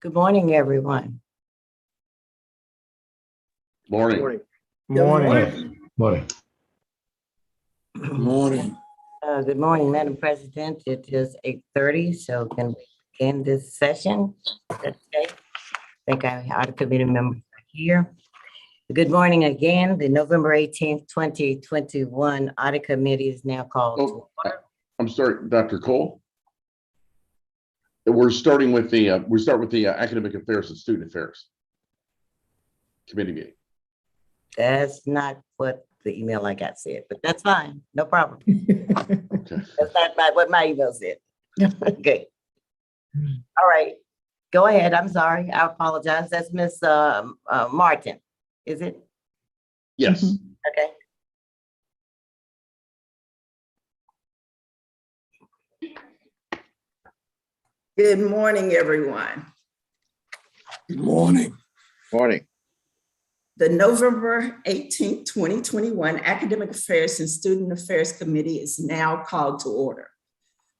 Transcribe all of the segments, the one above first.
Good morning, everyone. Morning. Morning. Morning. Morning. Good morning, Madam President. It is 8:30, so can we begin this session? That's okay. I think our audit committee members are here. Good morning again. The November 18th, 2021 audit committee is now called to order. I'm sorry, Dr. Cole. We're starting with the, we start with the Academic Affairs and Student Affairs Committee meeting. That's not what the email I got said, but that's fine. No problem. Okay. That's not what my email said. Okay. All right. Go ahead. I'm sorry. I apologize. That's Miss Martin. Is it? Yes. Okay. Good morning, everyone. Good morning. Morning. The November 18th, 2021 Academic Affairs and Student Affairs Committee is now called to order.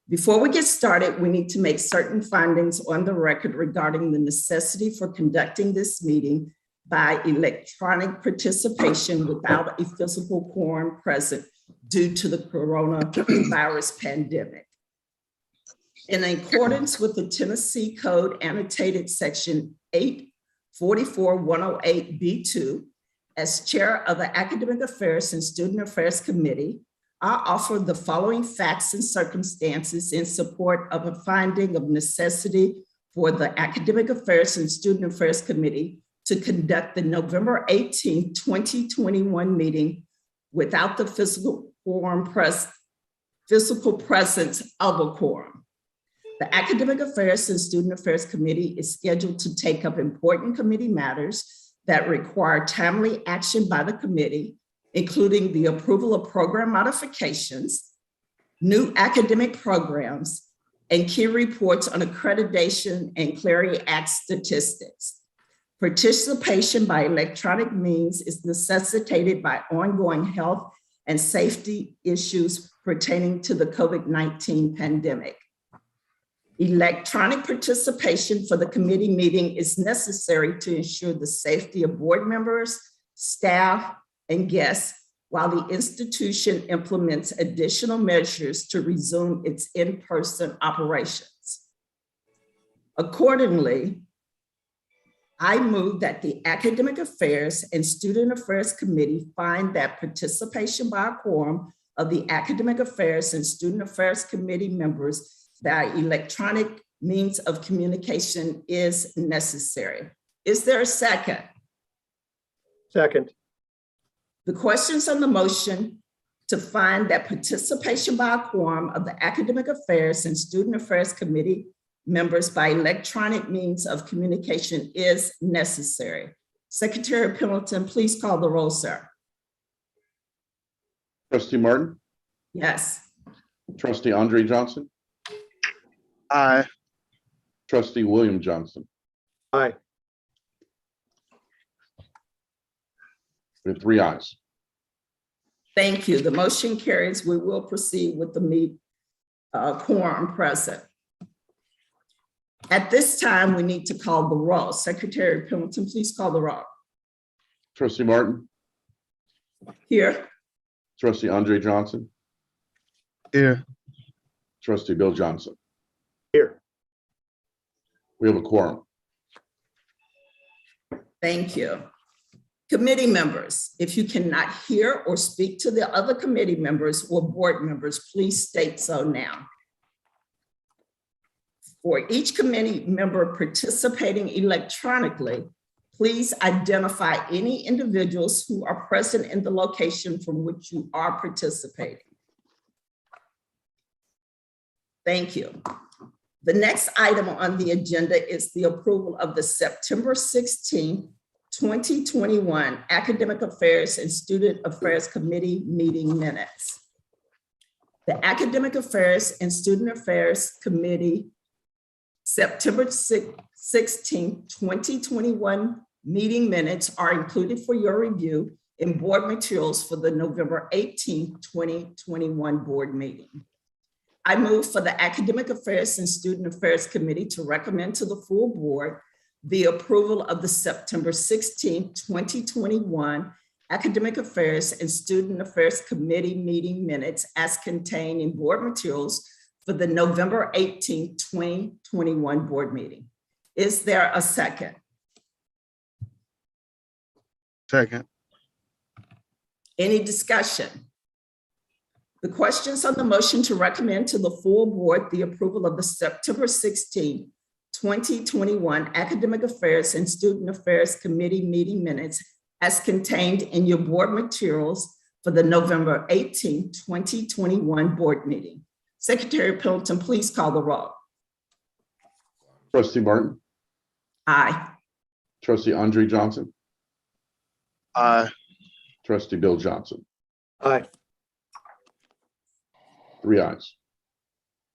Before we get started, we need to make certain findings on the record regarding the necessity for conducting this meeting by electronic participation without a physical quorum present due to the coronavirus pandemic. In accordance with the Tennessee Code annotated section 844-108B2, as chair of the Academic Affairs and Student Affairs Committee, I offer the following facts and circumstances in support of a finding of necessity for the Academic Affairs and Student Affairs Committee to conduct the November 18, 2021 meeting without the physical presence of a quorum. The Academic Affairs and Student Affairs Committee is scheduled to take up important committee matters that require timely action by the committee, including the approval of program modifications, new academic programs, and key reports on accreditation and Clery Act statistics. Participation by electronic means is necessitated by ongoing health and safety issues pertaining to the COVID-19 pandemic. Electronic participation for the committee meeting is necessary to ensure the safety of board members, staff, and guests while the institution implements additional measures to resume its in-person operations. Accordingly, I move that the Academic Affairs and Student Affairs Committee find that participation by a quorum of the Academic Affairs and Student Affairs Committee members by electronic means of communication is necessary. Is there a second? Second. The questions on the motion to find that participation by a quorum of the Academic Affairs and Student Affairs Committee members by electronic means of communication is necessary. Secretary Pendleton, please call the roll, sir. Trustee Martin, Yes. Trustee Andre Johnson, Aye. Trustee William Johnson. Aye. We have 3 ayes. Thank you. The motion carries. We will proceed with the quorum present. At this time, we need to call the roll. Secretary Pendleton, please call the roll. Trustee Martin, Here. Trustee Andre Johnson, Here. Trustee Bill Johnson. Here. We have a quorum. Thank you. Committee members, if you cannot hear or speak to the other committee members or board members, please state so now. For each committee member participating electronically, please identify any individuals who are present in the location from which you are participating. Thank you. The next item on the agenda is the approval of the September 16, 2021 Academic Affairs and Student Affairs Committee meeting minutes. The Academic Affairs and Student Affairs Committee September 16, 2021 meeting minutes are included for your review in board materials for the November 18, 2021 board meeting. I move for the Academic Affairs and Student Affairs Committee to recommend to the full board the approval of the September 16, 2021 Academic Affairs and Student Affairs Committee meeting minutes as contained in board materials for the November 18, 2021 board meeting. Is there a second? Second. Any discussion? The questions on the motion to recommend to the full board the approval of the September 16, 2021 Academic Affairs and Student Affairs Committee meeting minutes as contained in your board materials for the November 18, 2021 board meeting. Secretary Pendleton, please call the roll. Trustee Martin, Aye. trustee Andre Johnson, Aye. trustee Bill Johnson, Aye. 3 ayes.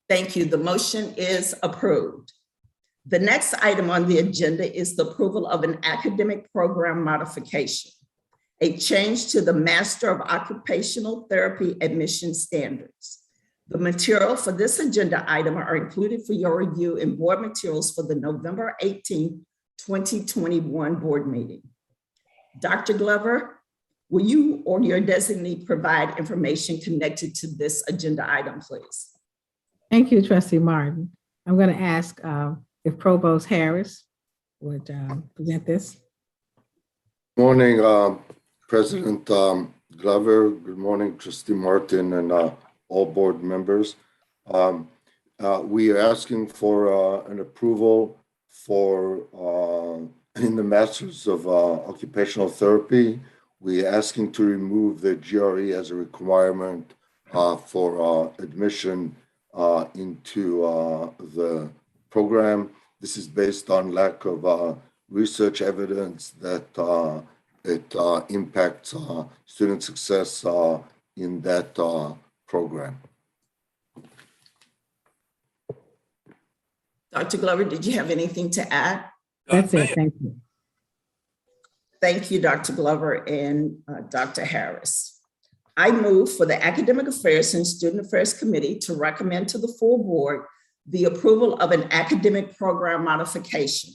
Thank you. The motion is approved. The next item on the agenda is the approval of an academic program modification, a change to the Master of Occupational Therapy admission standards. The material for this agenda item are included for your review in board materials for the November 18, 2021 board meeting. Dr. Glover, will you or your designee provide information connected to this agenda item, please? Thank you, Trustee Martin. I'm going to ask if Provost Harris would present this. Morning, President Glover. Good morning, Trustee Martin and all board members. We are asking for an approval for in the Masters of Occupational Therapy. We're asking to remove the GRE as a requirement for admission into the program. This is based on lack of research evidence that it impacts student success in that program. Dr. Glover, did you have anything to add? That's it. Thank you. Thank you, Dr. Glover and Dr. Harris. I move for the Academic Affairs and Student Affairs Committee to recommend to the full board the approval of an academic program modification,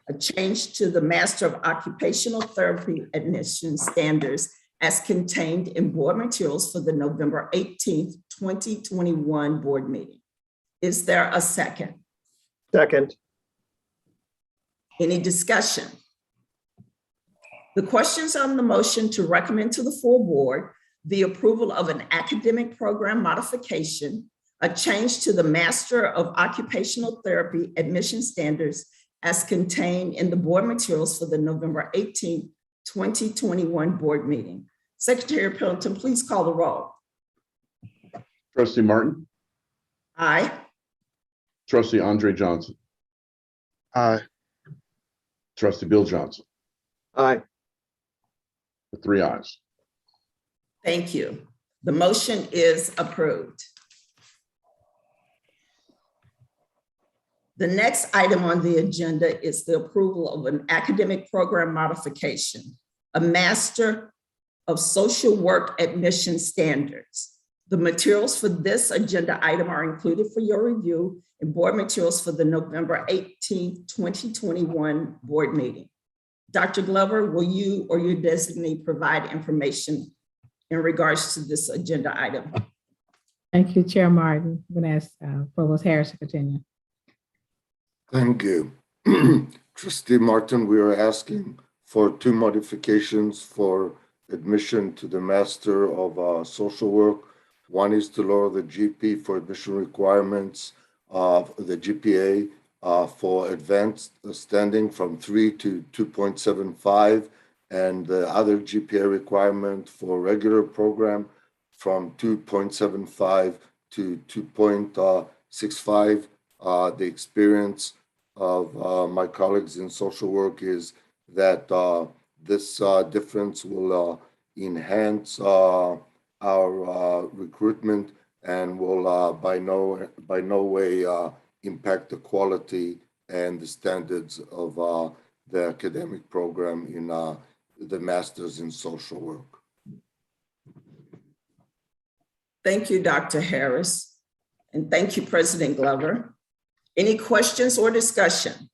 a change to the Master of Occupational Therapy admission standards as contained in board materials for the November 18th, 2021 board meeting. Is there a second? Second. Any discussion? The questions on the motion to recommend to the full board the approval of an academic program modification, a change to the Master of Occupational Therapy admission standards as contained in the board materials for the November 18, 2021 board meeting. Secretary Pendleton, please call the roll. Trustee Martin, Aye. trustee Andre Johnson, Aye. trustee Bill Johnson, Aye. 3 ayes. Thank you. The motion is approved. The next item on the agenda is the approval of an academic program modification, a Master of Social Work admission standards. The materials for this agenda item are included for your review in board materials for the November 18, 2021 board meeting. Dr. Glover, will you or your designee provide information in regards to this agenda item? Thank you, Chair Martin. I'm going to ask Provost Harris to continue. Thank you. Trustee Martin, we are asking for 2 modifications for admission to the Master of Social Work. One is to lower the GP for admission requirements of the GPA for advanced standing from 3 to 2.75, and the other GPA requirement for regular program from 2.75 to 2.65. The experience of my colleagues in social work is that this difference will enhance our recruitment and will by no way impact the quality and the standards of the academic program in the Masters in Social Work. Thank you, Dr. Harris. And thank you, President Glover. Any questions or discussion?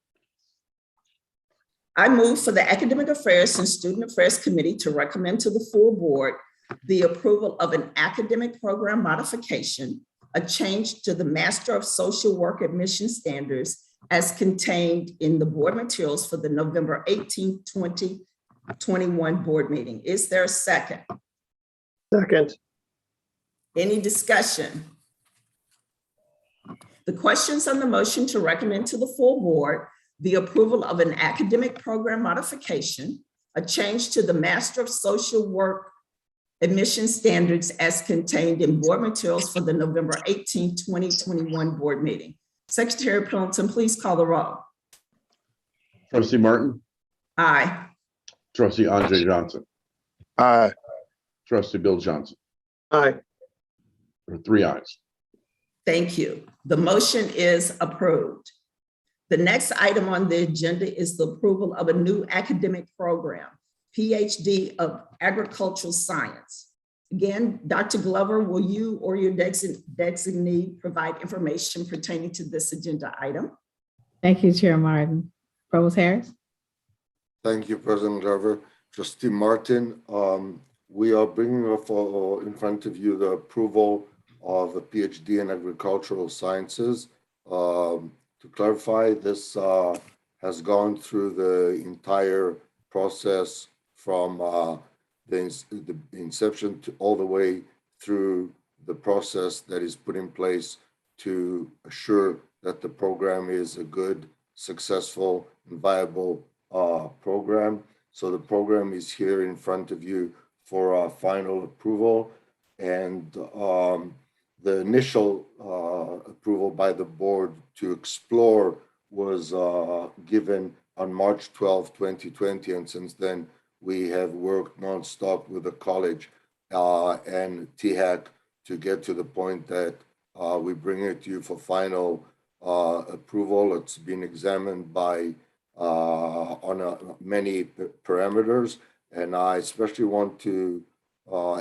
I move for the Academic Affairs and Student Affairs Committee to recommend to the full board the approval of an academic program modification, a change to the Master of Social Work admission standards as contained in the board materials for the November 18, 2021 board meeting. Is there a second? Second. Any discussion? The questions on the motion to recommend to the full board the approval of an academic program modification, a change to the Master of Social Work admission standards as contained in board materials for the November 18, 2021 board meeting. Secretary Pendleton, please call the roll. Trustee Martin, Aye. trustee Andre Johnson, Aye. trustee Bill Johnson. Aye. There are 3 ayes. Thank you. The motion is approved. The next item on the agenda is the approval of a new academic program, Ph.D. of Agricultural Science. Again, Dr. Glover, will you or your designee provide information pertaining to this agenda item? Thank you, Chair Martin. Provost Harris? Thank you, President Glover. Trustee Martin, we are bringing in front of you the approval of a PhD in Agricultural Sciences. To clarify, this has gone through the entire process from the inception to all the way through the process that is put in place to assure that the program is a good, successful, and viable program. So the program is here in front of you for final approval. And the initial approval by the board to explore was given on March 12, 2020. And since then, we have worked nonstop with the college and THAC to get to the point that we bring it to you for final approval. It's been examined by on many parameters. And I especially want to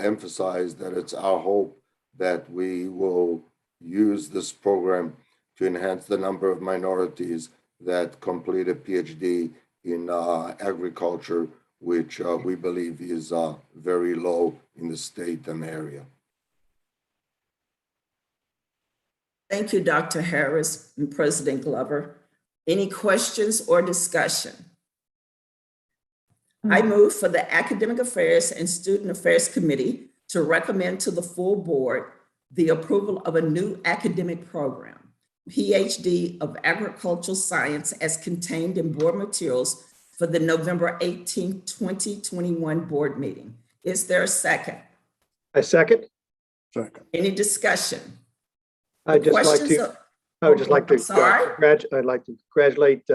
emphasize that it's our hope that we will use this program to enhance the number of minorities that complete a PhD in agriculture, which we believe is very low in the state and area. Thank you, Dr. Harris and President Glover. Any questions or discussion? I move for the Academic Affairs and Student Affairs Committee to recommend to the full board the approval of a new academic program, PhD of Agricultural Science as contained in board materials for the November 18, 2021 board meeting. Is there a second? I second. Second. Any discussion? I'd just like to, I would just like to, Sorry? I'd like to congratulate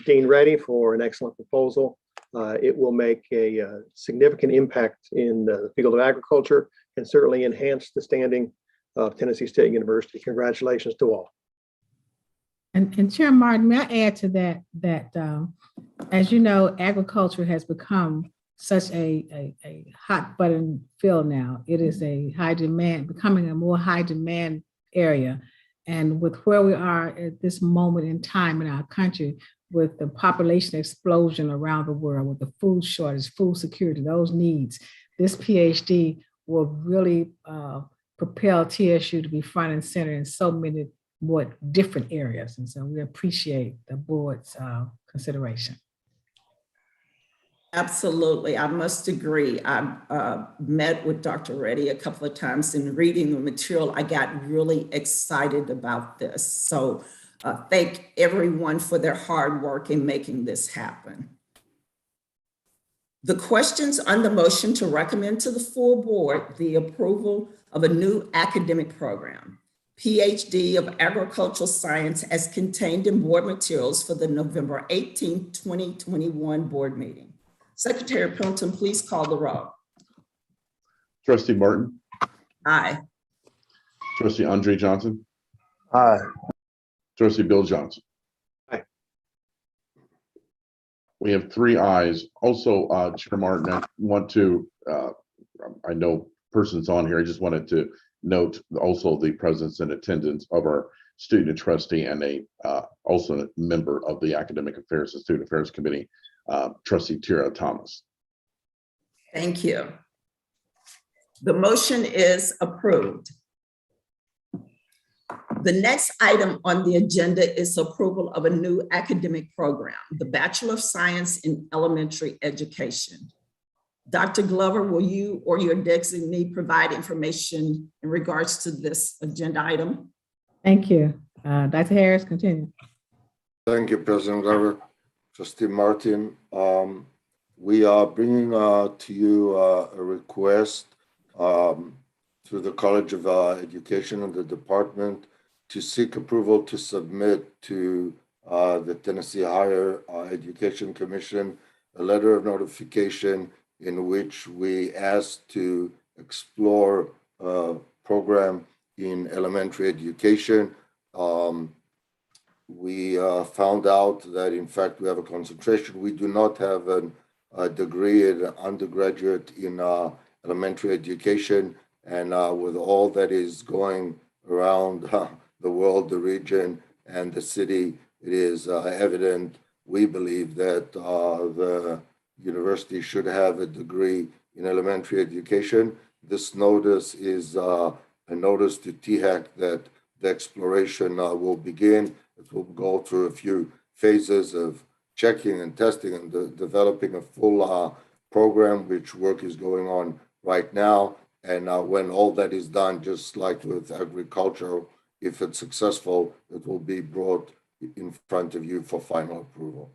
Dean Reddy for an excellent proposal. It will make a significant impact in the field of agriculture and certainly enhance the standing of Tennessee State University. Congratulations to all. And Chair Martin, may I add to that, as you know, agriculture has become such a hot button field now. It is a high demand, becoming a more high demand area. And with where we are at this moment in time in our country, with the population explosion around the world, with the food shortage, food security, those needs, this PhD will really propel TSU to be front and center in so many more different areas. And so we appreciate the board's consideration. Absolutely, I must agree. I've met with Dr. Reddy a couple of times and reading the material, I got really excited about this. So thank everyone for their hard work in making this happen. The questions on the motion to recommend to the full board the approval of a new academic program, PhD of Agricultural Science as contained in board materials for the November 18, 2021 board meeting. Secretary Pendleton, please call the roll. Trustee Martin, Aye. trustee Andre Johnson, Aye. trustee Bill Johnson. Aye. We have 3 ayes. Also, Chair Martin, I want to, I know persons on here, I just wanted to note also the presence and attendance of our student trustee and also a member of the Academic Affairs and Student Affairs Committee, Trustee Tira Thomas. Thank you. The motion is approved. The next item on the agenda is approval of a new academic program, the Bachelor of Science in Elementary Education. Dr. Glover, will you or your designee provide information in regards to this agenda item? Thank you. Dr. Harris, continue. Thank you, President Glover. Trustee Martin, we are bringing to you a request through the College of Education and the department to seek approval to submit to the Tennessee Higher Education Commission a letter of notification in which we ask to explore a program in elementary education. We found out that, in fact, we have a concentration. We do not have a degree in undergraduate in elementary education. And with all that is going around the world, the region, and the city, it is evident, we believe, that the university should have a degree in elementary education. This notice is a notice to THAC that the exploration will begin. It will go through a few phases of checking and testing and developing a full program, which work is going on right now. And when all that is done, just like with agriculture, if it's successful, it will be brought in front of you for final approval.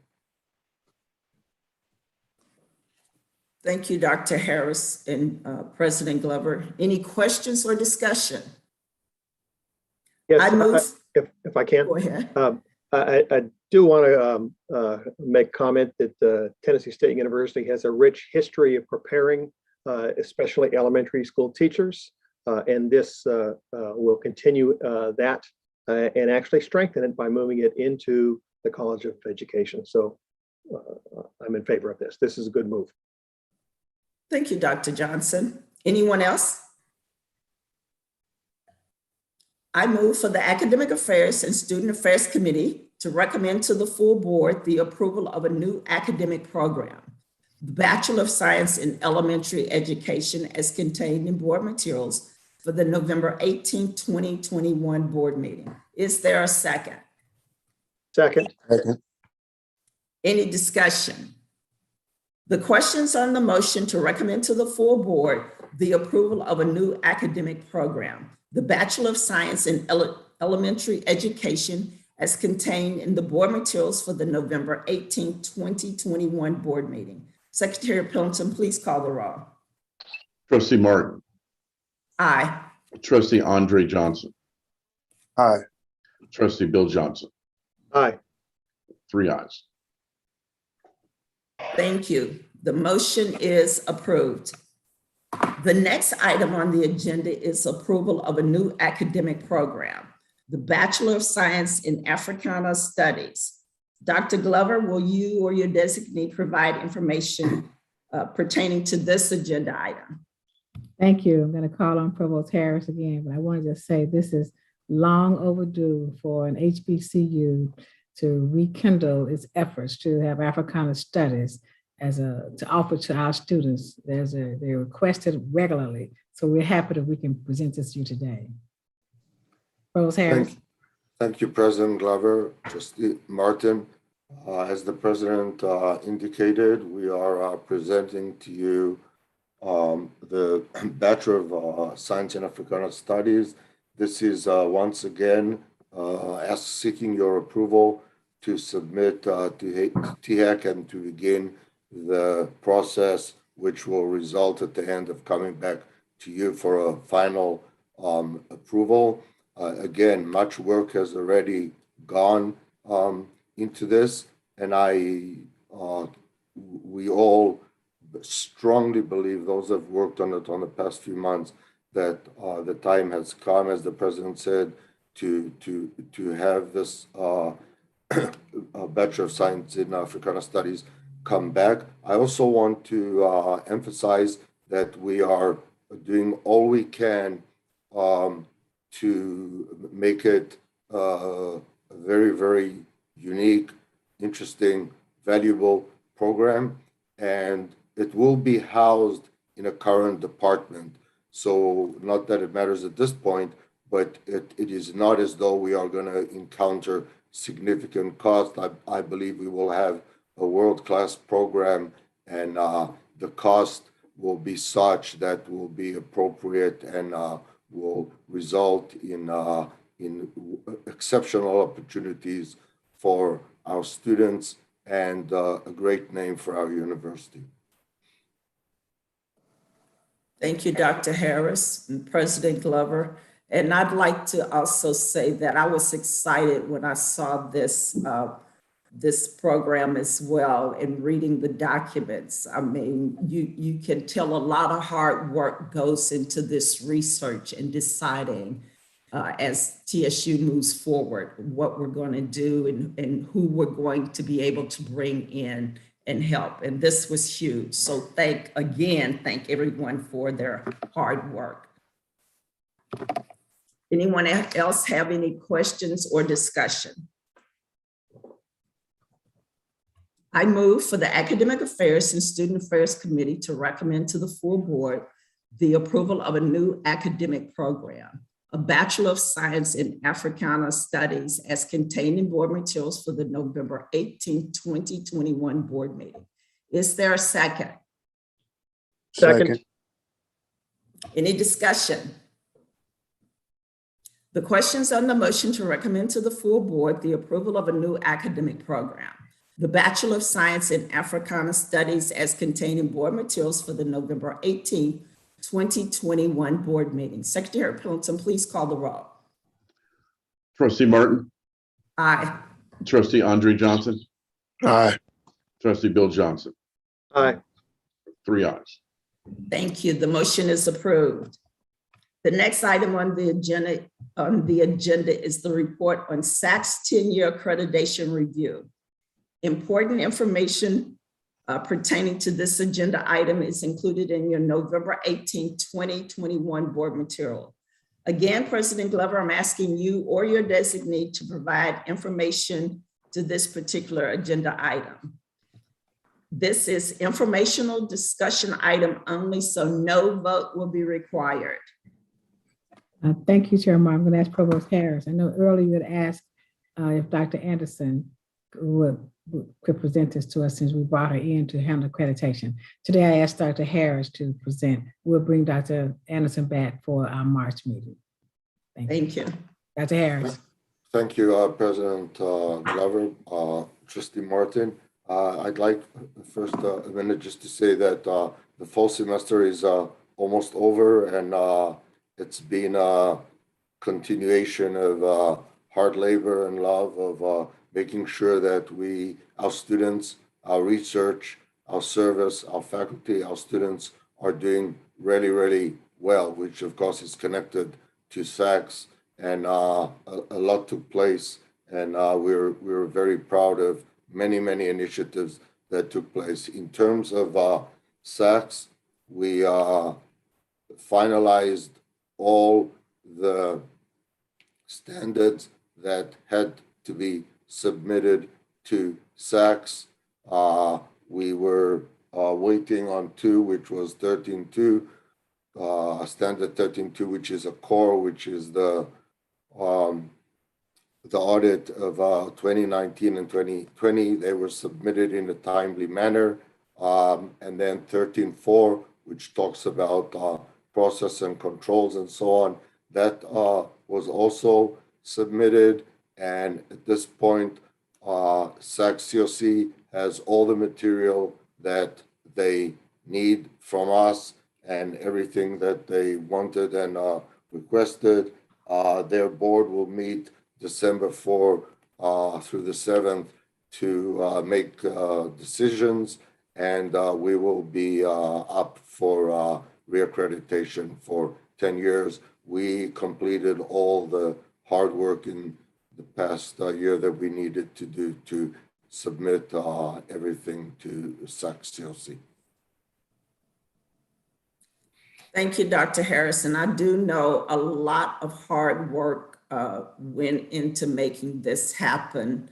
Thank you, Dr. Harris and President Glover. Any questions or discussion? Yes, I move. if I can. Go ahead. I do want to make comment that Tennessee State University has a rich history of preparing, especially elementary school teachers, and this will continue that and actually strengthen it by moving it into the College of Education. So I'm in favor of this. This is a good move. Thank you, Dr. Johnson. Anyone else? I move for the Academic Affairs and Student Affairs Committee to recommend to the full board the approval of a new academic program, the Bachelor of Science in Elementary Education, as contained in board materials for the November 18, 2021 board meeting. Is there a second? Second. Any discussion? The questions on the motion to recommend to the full board the approval of a new academic program, the Bachelor of Science in Elementary Education, as contained in the board materials for the November 18, 2021 board meeting. Secretary Pendleton, please call the roll. Trustee Martin. Aye. Trustee Andre Johnson. Aye. Trustee Bill Johnson. Aye. 3 ayes. Thank you. The motion is approved. The next item on the agenda is approval of a new academic program, the Bachelor of Science in Africana Studies. Dr. Glover, will you or your designee provide information pertaining to this agenda item? Thank you. I'm going to call on Provost Harris again, but I wanted to say this is long overdue for an HBCU to rekindle its efforts to have Africana studies to offer to our students. They're requested regularly, so we're happy that we can present this to you today. Provost Harris. Thank you, President Glover. Trustee Martin, as the president indicated, we are presenting to you the Bachelor of Science in Africana Studies. This is once again seeking your approval to submit to THAC and to begin the process, which will result at the end of coming back to you for a final approval. Again, much work has already gone into this, and we all strongly believe, those that have worked on it on the past few months, that the time has come, as the president said, to have this Bachelor of Science in Africana Studies come back. I also want to emphasize that we are doing all we can to make it a very, very unique, interesting, valuable program, and it will be housed in a current department. So not that it matters at this point, but it is not as though we are going to encounter significant cost. I believe we will have a world-class program, and the cost will be such that will be appropriate and will result in exceptional opportunities for our students and a great name for our university. Thank you, Dr. Harris and President Glover. And I'd like to also say that I was excited when I saw this program as well and reading the documents. I mean, you can tell a lot of hard work goes into this research and deciding as TSU moves forward what we're going to do and who we're going to be able to bring in and help. And this was huge. So thank everyone for their hard work. Anyone else have any questions or discussion? I move for the Academic Affairs and Student Affairs Committee to recommend to the full board the approval of a new academic program, a Bachelor of Science in Africana Studies as contained in board materials for the November 18, 2021 board meeting. Is there a second? Second. Any discussion? The questions on the motion to recommend to the full board the approval of a new academic program, the Bachelor of Science in Africana Studies as contained in board materials for the November 18, 2021 board meeting. Secretary Pendleton, please call the roll. Trustee Martin, Aye. Trustee Andre Johnson, Aye. Trustee Bill Johnson. Aye. 3 ayes. Thank you. The motion is approved. The next item on the agenda is the report on SAC's 10-year accreditation review. Important information pertaining to this agenda item is included in your November 18, 2021 board material. Again, President Glover, I'm asking you or your designee to provide information to this particular agenda item. This is informational discussion item only, so no vote will be required. Thank you, Chair Martin. I'm going to ask Provost Harris. I know earlier you had asked if Dr. Anderson could present this to us since we brought her in to handle accreditation. Today, I asked Dr. Harris to present. We'll bring Dr. Anderson back for our March meeting. Thank you. Dr. Harris. Thank you, President Glover, Trustee Martin. I'd like first a minute just to say that the fall semester is almost over, and it's been a continuation of hard labor and love of making sure that our students, our research, our service, our faculty, our students are doing really, really well, which of course is connected to SACS, and a lot took place, and we're very proud of many initiatives that took place. In terms of SACS, we finalized all the standards that had to be submitted to SACS. We were waiting on 2, which was 13.2, standard 13.2, which is a core, which is the audit of 2019 and 2020. They were submitted in a timely manner. And then 13.4, which talks about process and controls and so on, that was also submitted. And at this point, SACS COC has all the material that they need from us and everything that they wanted and requested. Their board will meet December 4 through the 7th to make decisions, and we will be up for reaccreditation for 10 years. We completed all the hard work in the past year that we needed to do to submit everything to SACS COC. Thank you, Dr. Harrison. I do know a lot of hard work went into making this happen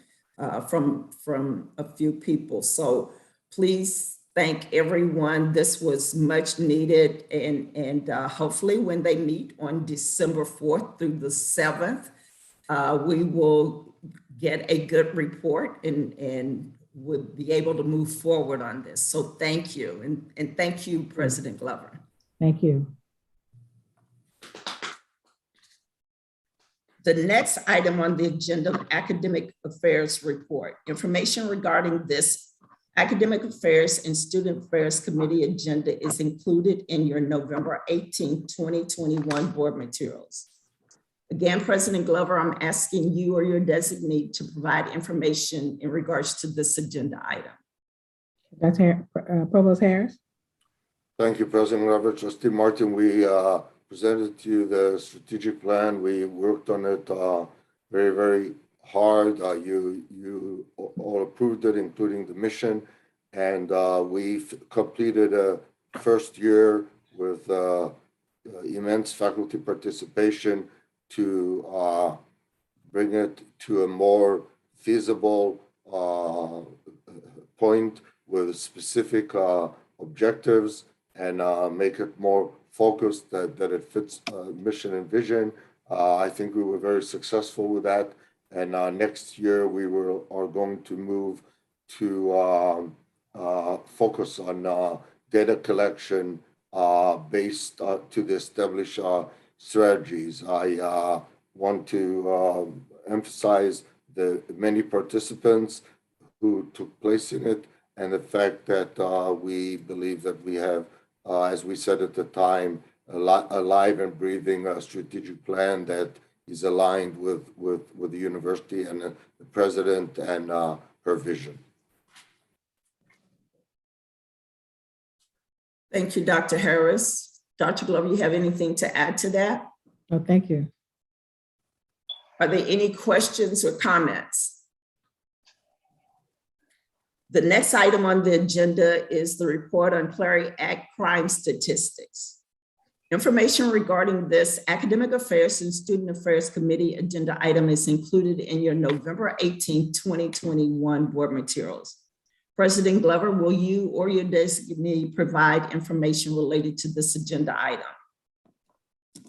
from a few people. So please thank everyone. This was much needed, and hopefully when they meet on December 4th through the 7th, we will get a good report and would be able to move forward on this. So thank you. And thank you, President Glover. Thank you. The next item on the agenda, Academic Affairs Report. Information regarding this Academic Affairs and Student Affairs Committee agenda is included in your November 18, 2021 board materials. Again, President Glover, I'm asking you or your designee to provide information in regards to this agenda item. Dr. Provost Harris. Thank you, President Glover. Trustee Martin, we presented to you the strategic plan. We worked on it very, very hard. You all approved it, including the mission. And we've completed a first year with immense faculty participation to bring it to a more feasible point with specific objectives and make it more focused, that it fits mission and vision. I think we were very successful with that. And next year we are going to move to focus on data collection based to the established strategies. I want to emphasize the many participants who took place in it and the fact that we believe that we have, as we said at the time, a live and breathing strategic plan that is aligned with the university and the president and her vision. Thank you, Dr. Harris. Dr. Glover, you have anything to add to that? Oh, thank you. Are there any questions or comments? The next item on the agenda is the report on Clery Act crime statistics. Information regarding this Academic Affairs and Student Affairs Committee agenda item is included in your November 18, 2021 board materials. President Glover, will you or your designee provide information related to this agenda item?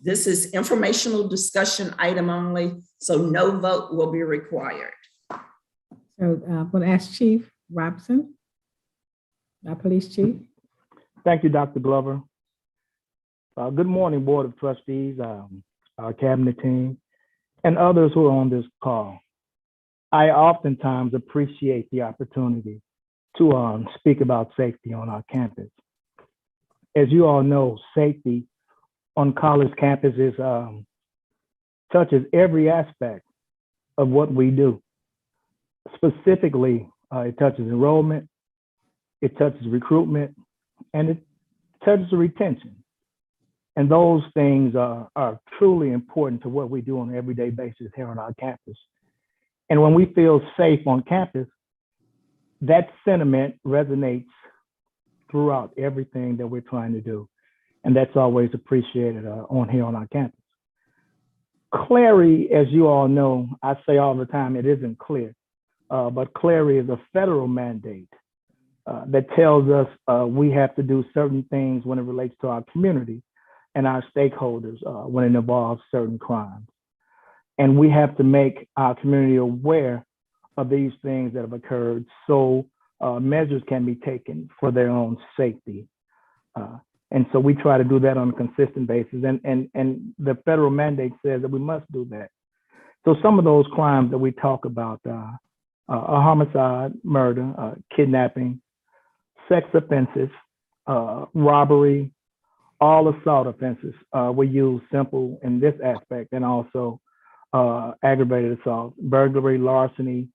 This is informational discussion item only, so no vote will be required. So I'm going to ask Chief Robson, our police chief. Thank you, Dr. Glover. Good morning, Board of Trustees, our cabinet team, and others who are on this call. I oftentimes appreciate the opportunity to speak about safety on our campus. As you all know, safety on college campuses touches every aspect of what we do. Specifically, it touches enrollment, it touches recruitment, and it touches retention. And those things are truly important to what we do on an everyday basis here on our campus. And when we feel safe on campus, that sentiment resonates throughout everything that we're trying to do. And that's always appreciated on here on our campus. Clery, as you all know, I say all the time, it isn't clear, but Clery is a federal mandate that tells us we have to do certain things when it relates to our community and our stakeholders when it involves certain crimes. And we have to make our community aware of these things that have occurred so measures can be taken for their own safety. And so we try to do that on a consistent basis. And the federal mandate says that we must do that. So some of those crimes that we talk about are homicide, murder, kidnapping, sex offenses, robbery, all assault offenses. We use simple in this aspect, and also aggravated assault, burglary, larceny.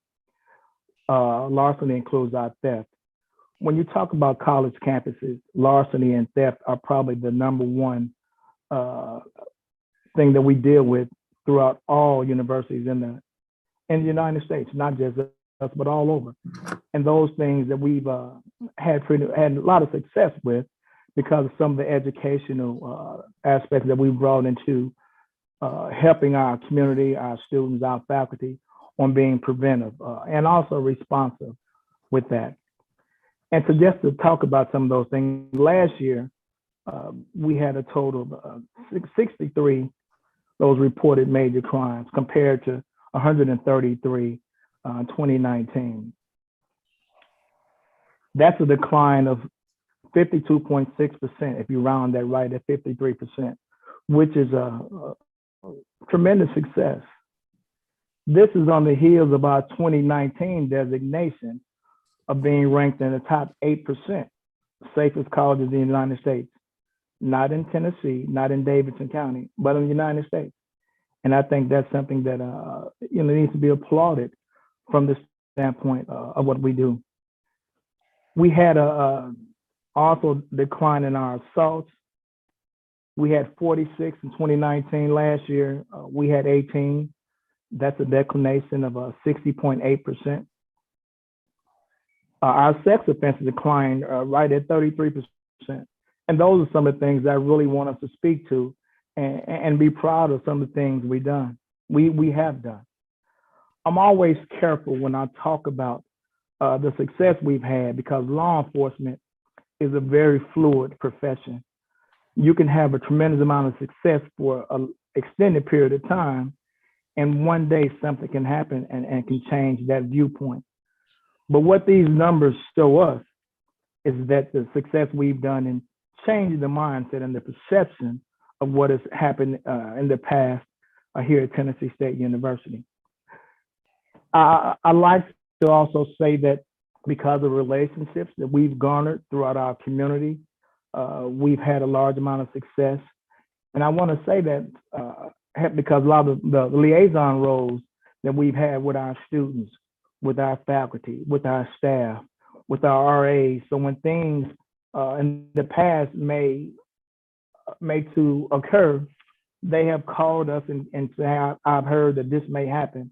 Larceny includes our theft. When you talk about college campuses, larceny and theft are probably the number one thing that we deal with throughout all universities in the United States, not just us, but all over. And those things that we've had a lot of success with because of some of the educational aspects that we brought into helping our community, our students, our faculty on being preventive and also responsive with that. And so just to talk about some of those things, last year, we had a total of 63 those reported major crimes compared to 133 in 2019. That's a decline of 52.6%, if you round that right at 53%, which is a tremendous success. This is on the heels of our 2019 designation of being ranked in the top 8% safest colleges in the United States, not in Tennessee, not in Davidson County, but in the United States. And I think that's something that needs to be applauded from the standpoint of what we do. We had a also decline in our assaults. We had 46 in 2019. Last year, we had 18. That's a declination of 60.8%. Our sex offenses declined right at 33%. And those are some of the things that I really want us to speak to and be proud of some of the things we have done. I'm always careful when I talk about the success we've had, because law enforcement is a very fluid profession. You can have a tremendous amount of success for an extended period of time, and one day something can happen and can change that viewpoint. But what these numbers show us is that the success we've done in changing the mindset and the perception of what has happened in the past here at Tennessee State University. I like to also say that because of relationships that we've garnered throughout our community, we've had a large amount of success. And I want to say that because a lot of the liaison roles that we've had with our students, with our faculty, with our staff, with our RAs. So when things in the past may to occur, they have called us and said, I've heard that this may happen.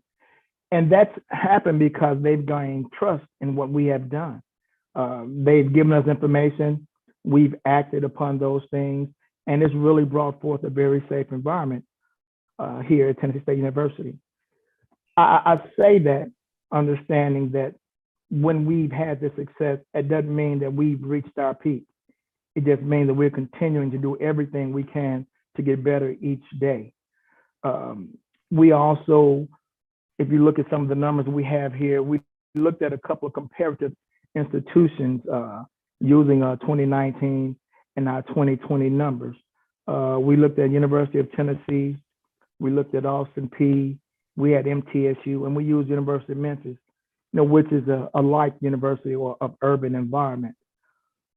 And that's happened because they've gained trust in what we have done. They've given us information, we've acted upon those things, and it's really brought forth a very safe environment here at Tennessee State University. I say that understanding that when we've had this success, it doesn't mean that we've reached our peak. It just means that we're continuing to do everything we can to get better each day. We also, if you look at some of the numbers we have here, we looked at a couple of comparative institutions using 2019 and our 2020 numbers. We looked at University of Tennessee, we looked at Austin Peay, we had MTSU, and we used University of Memphis, which is a like university or of urban environment.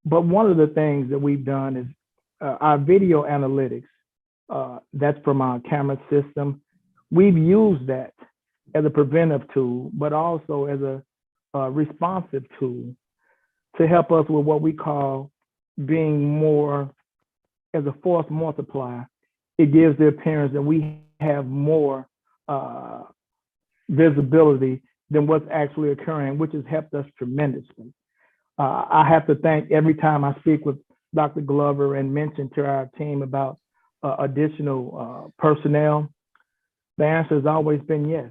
But one of the things that we've done is our video analytics, that's from our camera system. We've used that as a preventive tool, but also as a responsive tool to help us with what we call being more as a force multiplier. It gives the appearance that we have more visibility than what's actually occurring, which has helped us tremendously. I have to thank every time I speak with Dr. Glover and mention to our team about additional personnel, the answer has always been yes.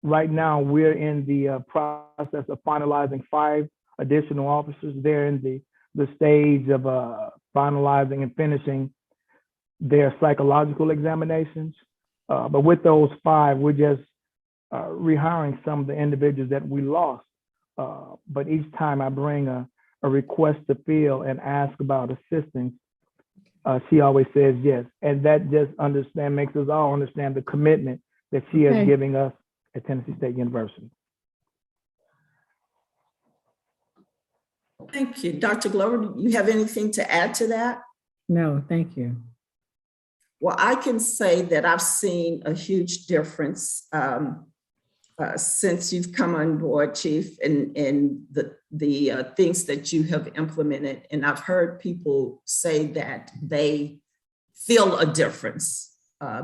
Right now, we're in the process of finalizing 5 additional officers. They're in the stage of finalizing and finishing their psychological examinations. But with those 5, we're just rehiring some of the individuals that we lost. But each time I bring a request to fill and ask about assistance, she always says yes. And that just makes us all understand the commitment that she is giving us at Tennessee State University. Thank you. Dr. Glover, do you have anything to add to that? No, thank you. Well, I can say that I've seen a huge difference since you've come on board, Chief, and the things that you have implemented. And I've heard people say that they feel a difference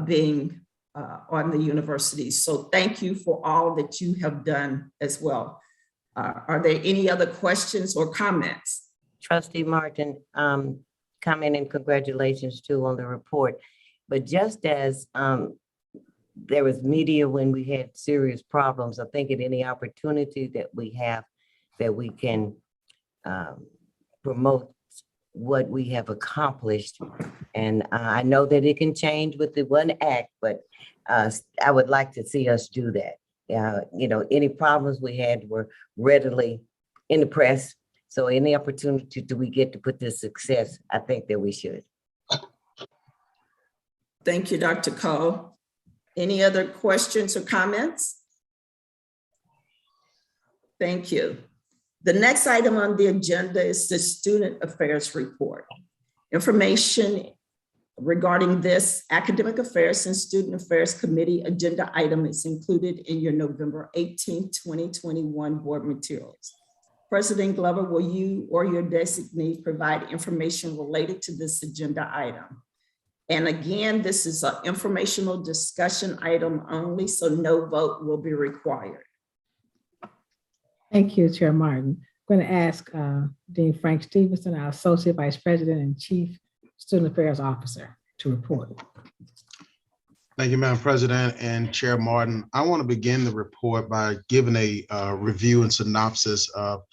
being on the university. So thank you for all that you have done as well. Are there any other questions or comments? Trustee Martin, comment and congratulations too on the report. But just as there was media when we had serious problems, I think at any opportunity that we have that we can promote what we have accomplished. And I know that it can change with the one act, but I would like to see us do that. Any problems we had were readily in the press, So any opportunity do we get to put this success, I think that we should. Thank you, Dr. Cole. Any other questions or comments? Thank you. The next item on the agenda is the Student Affairs Report. Information regarding this Academic Affairs and Student Affairs Committee agenda item is included in your November 18, 2021 board materials. President Glover, will you or your designee provide information related to this agenda item? And again, this is an informational discussion item only, so no vote will be required. Thank you, Chair Martin. I'm going to ask Dean Frank Stevenson, our Associate Vice President and Chief Student Affairs Officer, to report. Thank you, Madam President and Chair Martin. I want to begin the report by giving a review and synopsis of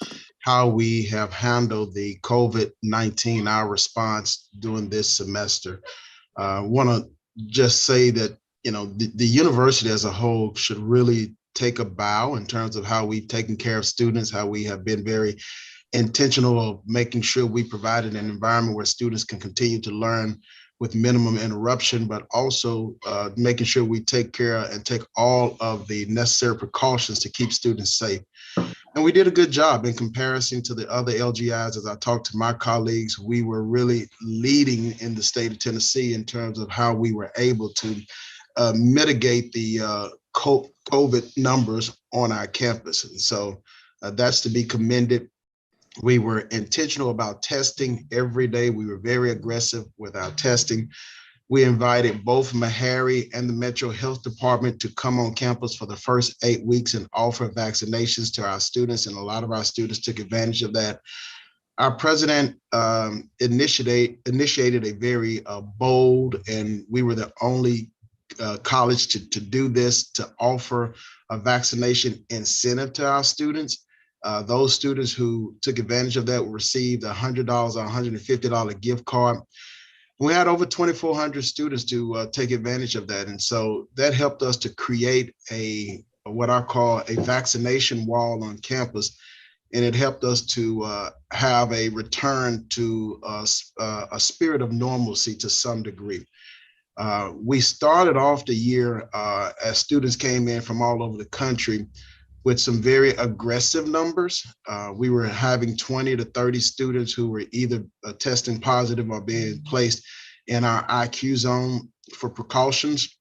how we have handled the COVID-19, our response during this semester. I want to just say that, the university as a whole should really take a bow in terms of how we've taken care of students, how we have been very intentional of making sure we provided an environment where students can continue to learn with minimum interruption, but also making sure we take care and take all of the necessary precautions to keep students safe. And we did a good job in comparison to the other LGIs. As I talked to my colleagues, we were really leading in the state of Tennessee in terms of how we were able to mitigate the COVID numbers on our campus. And so that's to be commended. We were intentional about testing every day. We were very aggressive with our testing. We invited both Meharry and the Metro Health Department to come on campus for the first 8 weeks and offer vaccinations to our students, and a lot of our students took advantage of that. Our president initiated a very bold, and we were the only college to do this, to offer a vaccination incentive to our students. Those students who took advantage of that received $100 or $150 gift card. We had over 2,400 students to take advantage of that. And so that helped us to create what I call a vaccination wall on campus. And it helped us to have a return to a spirit of normalcy to some degree. We started off the year as students came in from all over the country with some very aggressive numbers. We were having 20 to 30 students who were either testing positive or being placed in our IQ zone for precautions.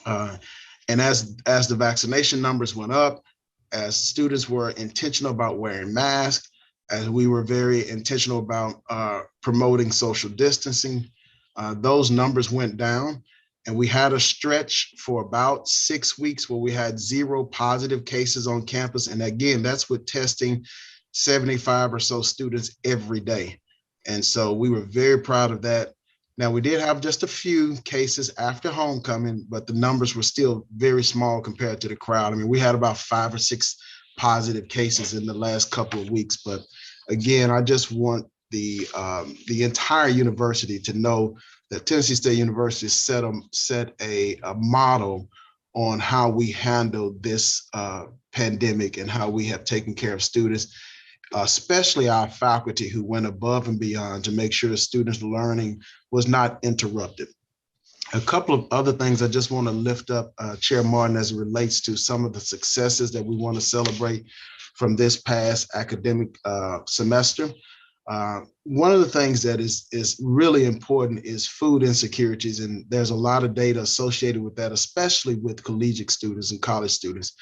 And as the vaccination numbers went up, as students were intentional about wearing masks, as we were very intentional about promoting social distancing, those numbers went down. And we had a stretch for about 6 weeks where we had 0 positive cases on campus. And again, that's with testing 75 or so students every day. And so we were very proud of that. Now, we did have just a few cases after homecoming, but the numbers were still very small compared to the crowd. I mean, we had about 5 or 6 positive cases in the last couple of weeks. But again, I just want the entire university to know that Tennessee State University set a model on how we handle this pandemic and how we have taken care of students, especially our faculty who went above and beyond to make sure students' learning was not interrupted. A couple of other things I just want to lift up, Chair Martin, as it relates to some of the successes that we want to celebrate from this past academic semester. One of the things that is really important is food insecurities, and there's a lot of data associated with that, especially with collegiate students and college students.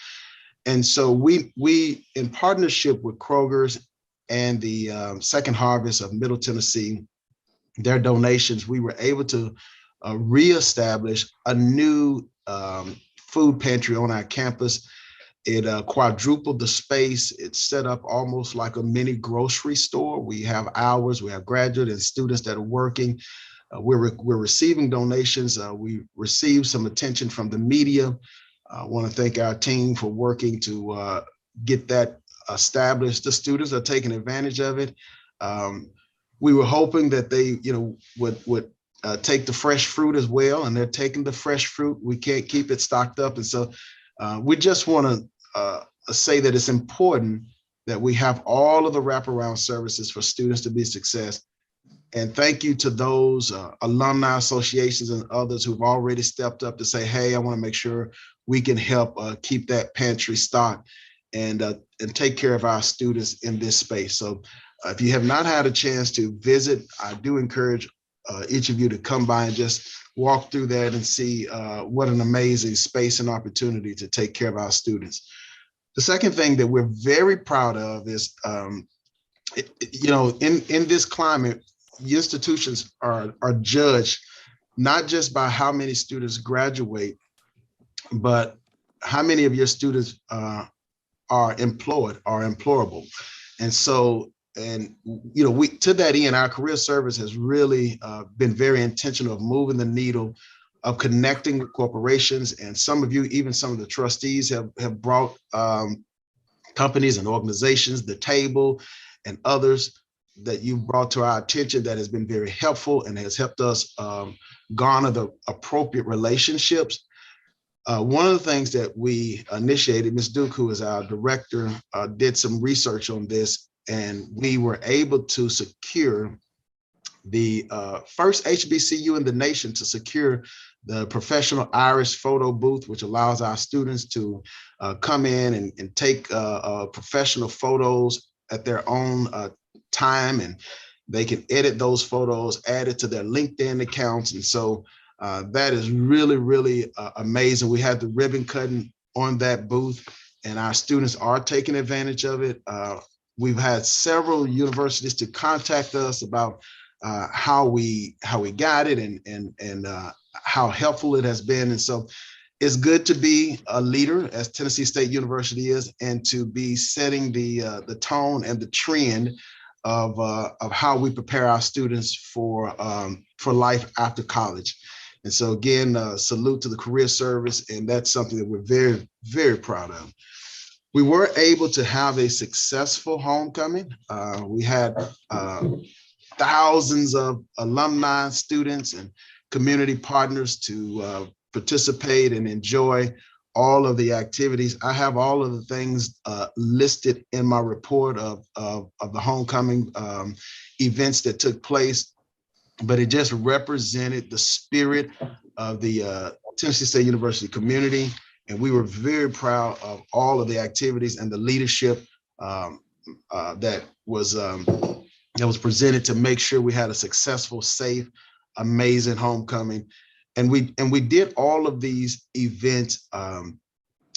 And so we in partnership with Kroger's and the Second Harvest of Middle Tennessee, their donations, we were able to reestablish a new food pantry on our campus. It quadrupled the space. It's set up almost like a mini grocery store. We have hours, we have graduate and students that are working. We're receiving donations. We received some attention from the media. I want to thank our team for working to get that established. The students are taking advantage of it. We were hoping that they, would take the fresh fruit as well, and they're taking the fresh fruit. We can't keep it stocked up, and so we just want to say that it's important that we have all of the wraparound services for students to be success. And thank you to those alumni associations and others who've already stepped up to say, hey, I want to make sure we can help keep that pantry stocked and take care of our students in this space. So if you have not had a chance to visit, I do encourage each of you to come by and just walk through that and see what an amazing space and opportunity to take care of our students. The second thing that we're very proud of is, in this climate, institutions are judged not just by how many students graduate, but how many of your students are employed, are employable. And so, we to that end, our career service has really been very intentional of moving the needle of connecting with corporations. And some of you, even some of the trustees have brought companies and organizations, the table and others that you've brought to our attention that has been very helpful and has helped us garner the appropriate relationships. One of the things that we initiated, Ms. Duke, who is our director, did some research on this, and we were able to secure the first HBCU in the nation to secure the professional iris photo booth, which allows our students to come in and take professional photos at their own time, and they can edit those photos, add it to their LinkedIn accounts. And so that is really, really amazing. We had the ribbon cutting on that booth, and our students are taking advantage of it. We've had several universities to contact us about how we got it and how helpful it has been. And so it's good to be a leader, as Tennessee State University is, and to be setting the tone and the trend of how we prepare our students for life after college. And so again, salute to the career service, and that's something that we're very, very proud of. We were able to have a successful homecoming. We had thousands of alumni, students, and community partners to participate and enjoy all of the activities. I have all of the things listed in my report of the homecoming events that took place, but it just represented the spirit of the Tennessee State University community. And we were very proud of all of the activities and the leadership that was presented to make sure we had a successful, safe, amazing homecoming. And we did all of these events,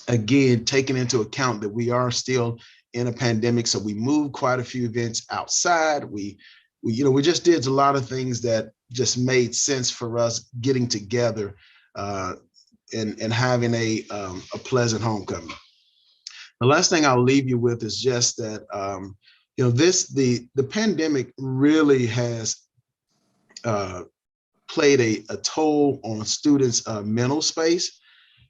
again, taking into account that we are still in a pandemic. So we moved quite a few events outside. We just did a lot of things that just made sense for us getting together and having a pleasant homecoming. The last thing I'll leave you with is just that, the pandemic really has played a toll on students' mental space.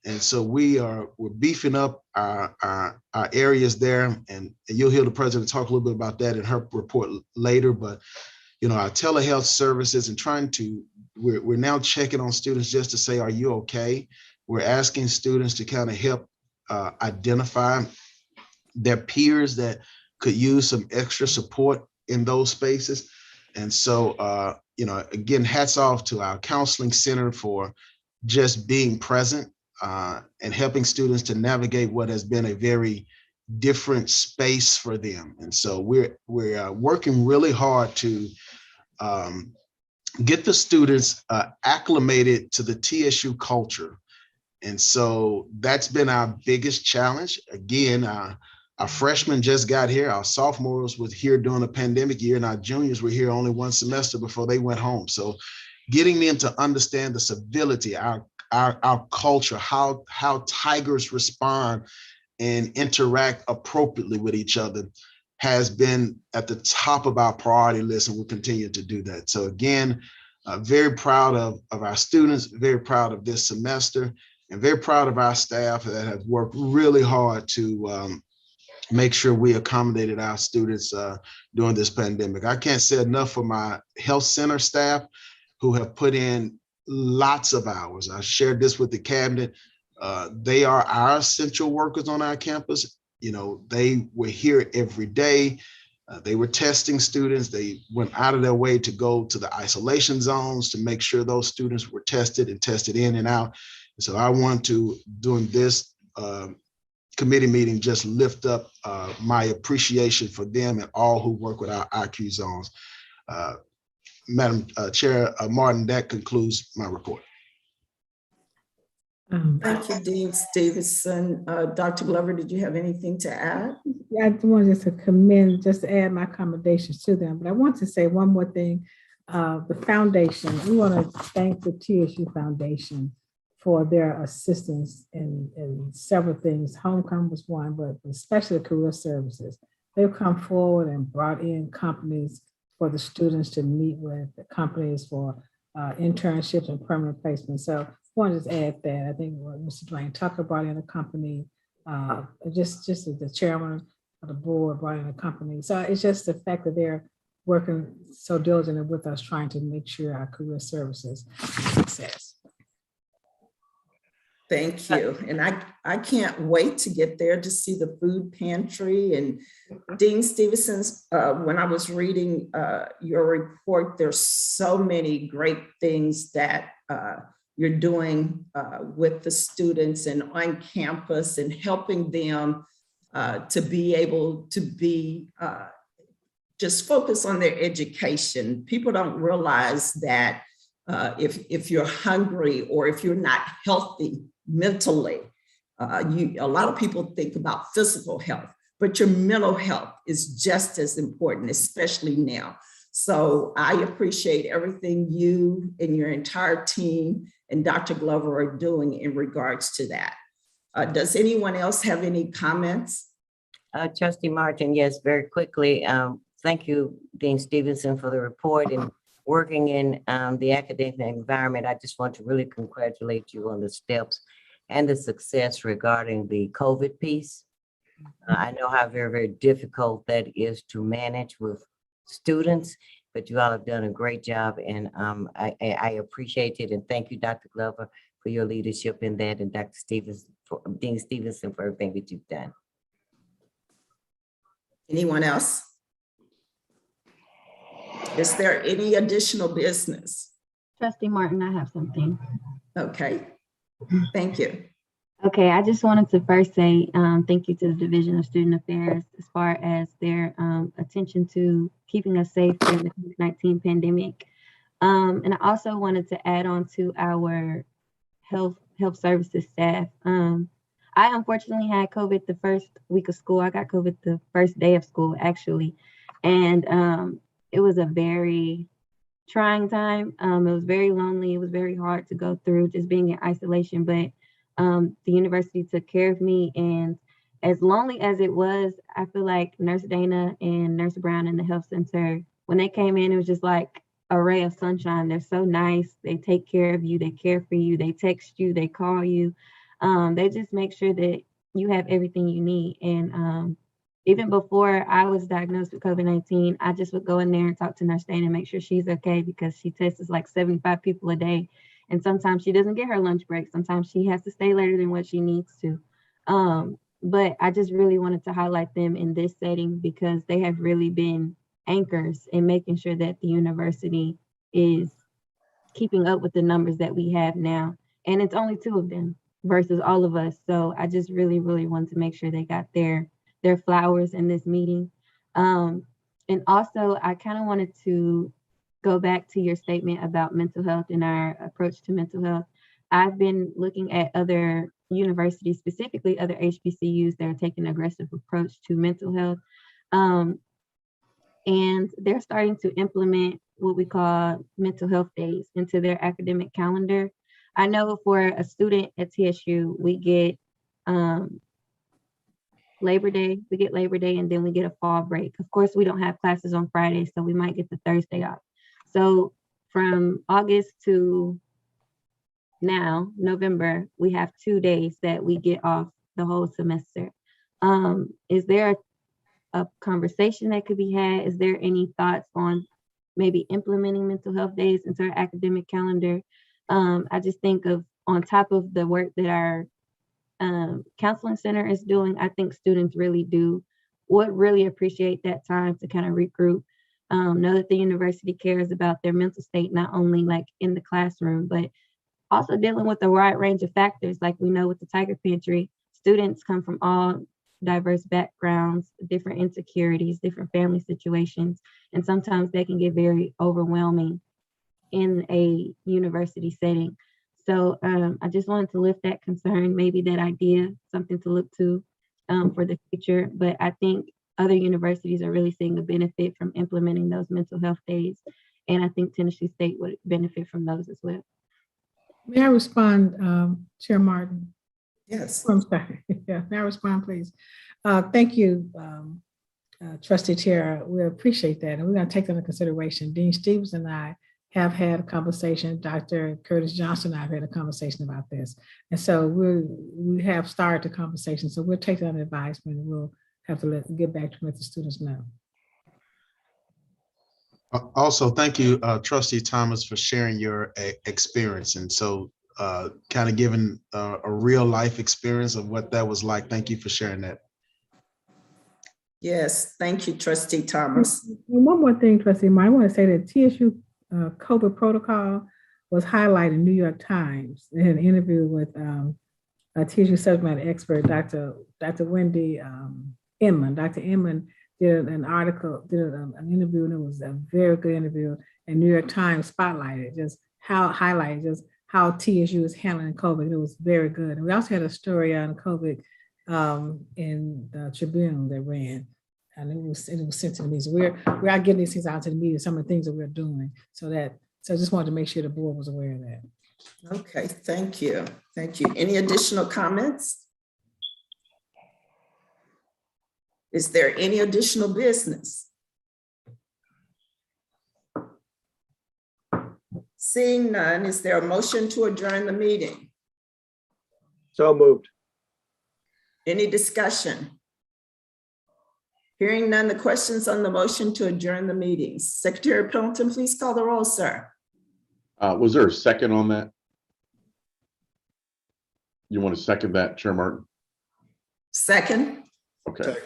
And so we're beefing up our areas there, and you'll hear the president talk a little bit about that in her report later. But our telehealth services and we're now checking on students just to say, are you okay? We're asking students to kind of help identify their peers that could use some extra support in those spaces. And so, again, hats off to our counseling center for just being present and helping students to navigate what has been a very different space for them. And so we're working really hard to get the students acclimated to the TSU culture. And so that's been our biggest challenge. Again, our freshmen just got here. Our sophomores were here during the pandemic year, and our juniors were here only one semester before they went home. So getting them to understand the civility, our culture, how Tigers respond and interact appropriately with each other has been at the top of our priority list, and we'll continue to do that. So again, very proud of our students, very proud of this semester, and very proud of our staff that have worked really hard to make sure we accommodated our students during this pandemic. I can't say enough for my health center staff who have put in lots of hours. I shared this with the cabinet. They are our essential workers on our campus, they were here every day. They were testing students. They went out of their way to go to the isolation zones to make sure those students were tested and tested in and out. So I want to, during this committee meeting, just lift up my appreciation for them and all who work with our IQ zones. Madam Chair Martin, that concludes my report. Thank you, Dean Stevenson. Dr. Glover, did you have anything to add? Yeah, I wanted to commend, just to add my commendations to them, but I want to say one more thing. The foundation, we want to thank the TSU Foundation for their assistance in several things. Homecoming was one, but especially career services. They've come forward and brought in companies for the students to meet with, the companies for internships and permanent placement. So I wanted to add that. I think what Mr. Dwayne Tucker brought in a company, just as the chairman of the board brought in a company. So it's just the fact that they're working so diligently with us, trying to make sure our career services success. Thank you. And I can't wait to get there to see the food pantry. And Dean Stevenson's, when I was reading your report, there's so many great things that you're doing with the students and on campus and helping them to be able to be just focus on their education. People don't realize that if you're hungry or if you're not healthy mentally, a lot of people think about physical health, but your mental health is just as important, especially now. So I appreciate everything you and your entire team and Dr. Glover are doing in regards to that. Does anyone else have any comments? Trustee Martin, yes, very quickly. Thank you, Dean Stevenson, for the report and working in the academic environment. I just want to really congratulate you on the steps and the success regarding the COVID piece. I know how very, very difficult that is to manage with students, but you all have done a great job, and I appreciate it. And thank you, Dr. Glover, for your leadership in that, and Dr. Stevens, Dean Stevenson, for everything that you've done. Anyone else? Is there any additional business? Trustee Martin, I have something. Okay, thank you. Okay, I just wanted to first say thank you to the Division of Student Affairs as far as their attention to keeping us safe during the COVID-19 pandemic. And I also wanted to add on to our health services staff. I unfortunately had COVID the first week of school. I got COVID the first day of school, actually. And it was a very trying time. It was very lonely. It was very hard to go through just being in isolation, but the university took care of me. And as lonely as it was, I feel like Nurse Dana and Nurse Brown in the health center, when they came in, it was just like a ray of sunshine. They're so nice. They take care of you. They care for you. They text you. They call you. They just make sure that you have everything you need. And even before I was diagnosed with COVID-19, I just would go in there and talk to Nurse Dana and make sure she's okay, because she tests like 75 people a day. And sometimes she doesn't get her lunch break. Sometimes she has to stay later than what she needs to. But I just really wanted to highlight them in this setting because they have really been anchors in making sure that the university is keeping up with the numbers that we have now. And it's only 2 of them versus all of us. So I just really, really wanted to make sure they got their flowers in this meeting. And also, I kind of wanted to go back to your statement about mental health and our approach to mental health. I've been looking at other universities, specifically other HBCUs that are taking an aggressive approach to mental health. And they're starting to implement what we call mental health days into their academic calendar. I know for a student at TSU, we get Labor Day, and then we get a fall break. Of course, we don't have classes on Friday, so we might get the Thursday off. So from August to now, November, we have 2 days that we get off the whole semester. Is there a conversation that could be had? Is there any thoughts on maybe implementing mental health days into our academic calendar? I just think of, on top of the work that our counseling center is doing, I think students would really appreciate that time to kind of regroup, know that the university cares about their mental state, not only like in the classroom, but also dealing with a wide range of factors. Like we know with the Tiger Pantry, students come from all diverse backgrounds, different insecurities, different family situations, and sometimes they can get very overwhelming in a university setting. So I just wanted to lift that concern, maybe that idea, something to look to for the future. But I think other universities are really seeing a benefit from implementing those mental health days. And I think Tennessee State would benefit from those as well. May I respond, Chair Martin? Yes. I'm sorry. Yeah, may I respond, please? Thank you, Trustee Chair. We appreciate that. And we're going to take that into consideration. Dean Stevens and I have had a conversation. Dr. Curtis Johnson and I have had a conversation about this. And so we have started the conversation. So we'll take that under advisement and we'll have to get back to let the students know. Also, thank you, Trustee Thomas, for sharing your experience. And so kind of giving a real life experience of what that was like. Thank you for sharing that. Yes, thank you, Trustee Thomas. And one more thing, Trustee Martin, I want to say that TSU COVID protocol was highlighted in New York Times. They had an interview with a TSU subject matter expert, Dr. Wendy Inman. Dr. Inman did an article, did an interview, and it was a very good interview. And New York Times spotlighted just how TSU is handling COVID. It was very good. And we also had a story on COVID in the Tribune that ran, and it was sent to the media. We are getting these things out to the media, some of the things that we're doing. So I just wanted to make sure the board was aware of that. Okay, thank you. Thank you. Any additional comments? Is there any additional business? Seeing none, is there a motion to adjourn the meeting? So moved. Any discussion? Hearing none, the questions on the motion to adjourn the meeting. Secretary Pendleton, please call the roll, sir. Was there a second on that? You want to second that, Chair Martin? Second. Okay.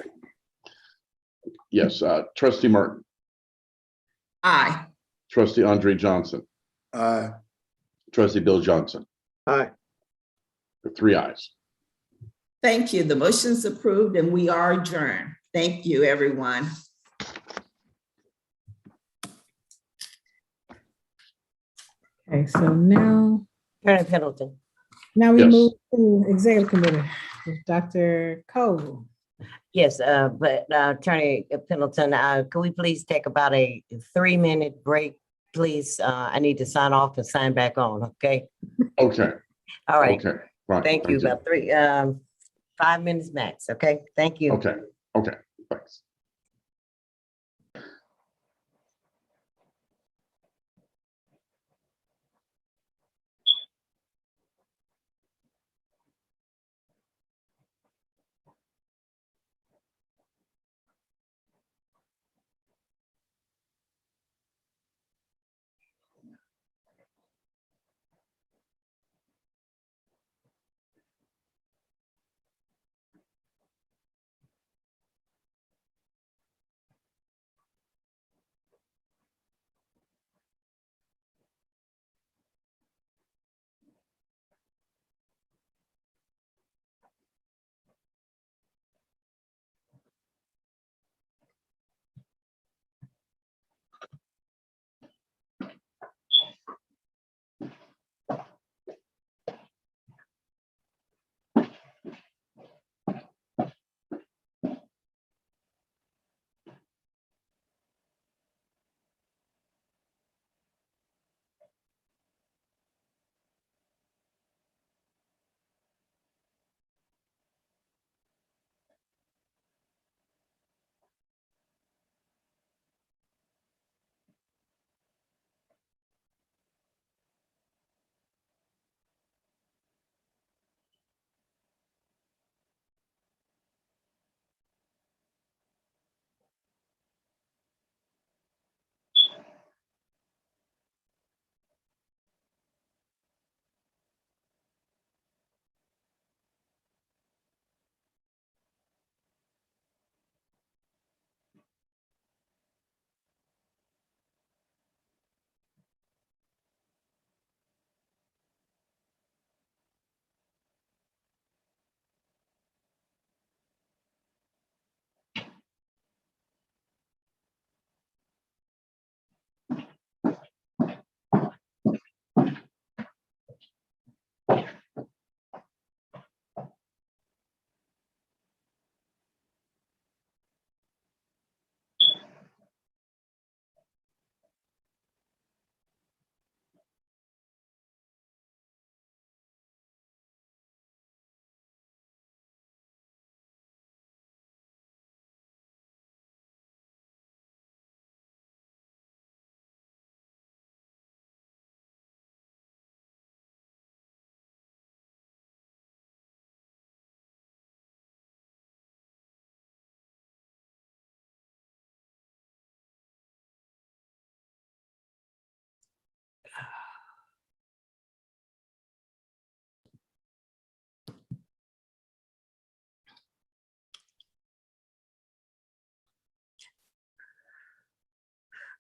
Yes, Trustee Martin, Aye. Trustee Andre Johnson, Aye. Trustee Bill Johnson. Aye. 3 ayes. Thank you. The motion's approved and we are adjourned. Thank you, everyone. Okay, so now Attorney Pendleton. we Yes. move to executive committee with Dr. Cole. Yes, but Attorney Pendleton, can we please take about a 3-minute break, please? I need to sign off and sign back on, okay? Okay. All right, Okay. Right. thank you. About 5 minutes max, okay? Thank you. Okay. Okay. Thanks.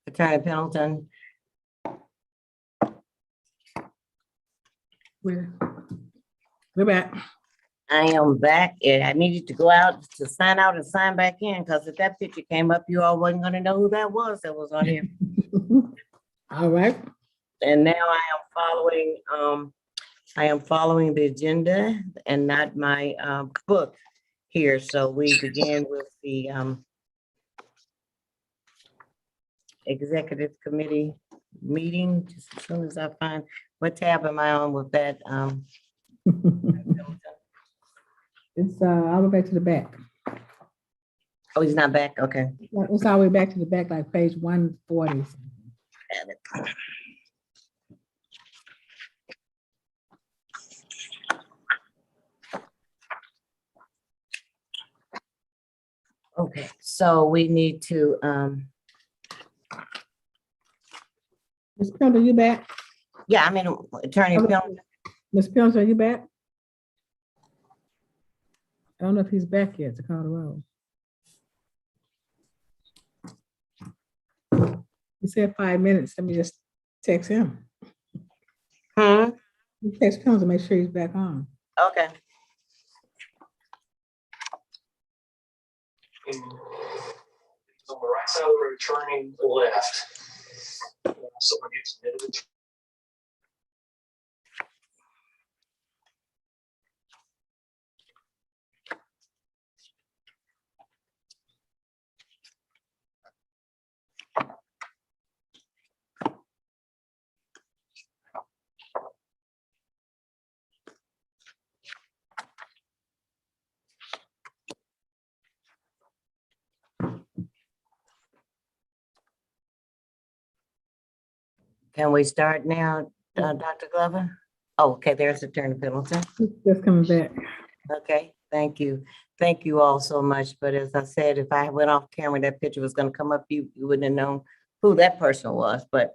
Attorney Pendleton, We're back. I am back and I needed to go out to sign out and sign back in because if that picture came up, you all wasn't gonna know who that was on here. All right. And now I am following the agenda and not my book here. So we begin with the executive committee meeting, just as soon as I find, what tab am I on with that? It's all the way back to the back. Oh, he's not back, okay. It's all the way back to the back, like page 140. Okay, so we need to, Ms. Pendleton, you back? yeah, I mean, Attorney Pendleton, Ms. Pendleton, are you back? I don't know if he's back yet to call the roll. He said 5 minutes. Let me just text him. hmm, Text Pendleton to make sure he's back on. okay. On the right side of the road, turning left. Someone gets admitted. Can we start now, Dr. Glover? Oh, okay, there's Attorney Pendleton. Just coming back. Okay, thank you. Thank you all so much. But as I said, if I went off camera, that picture was gonna come up, you wouldn't have known who that person was. But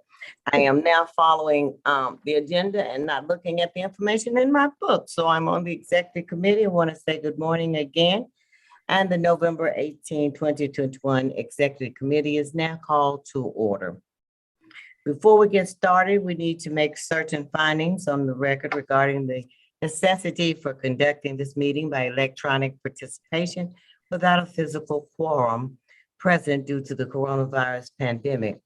I am now following the agenda and not looking at the information in my book. So I'm on the executive committee. I want to say good morning again. And the November 18, 2021 executive committee is now called to order. Before we get started, we need to make certain findings on the record regarding the necessity for conducting this meeting by electronic participation without a physical quorum present due to the coronavirus pandemic.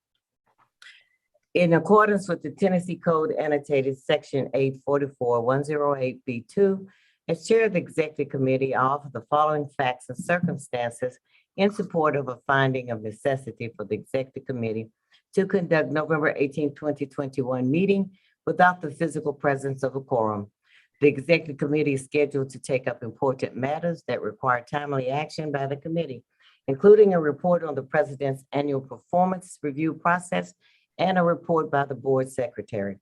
In accordance with the Tennessee Code annotated section 844-108B2, as chair of the executive committee, I offer the following facts and circumstances in support of a finding of necessity for the executive committee to conduct November 18, 2021 meeting without the physical presence of a quorum. The executive committee is scheduled to take up important matters that require timely action by the committee, including a report on the president's annual performance review process and a report by the board secretary.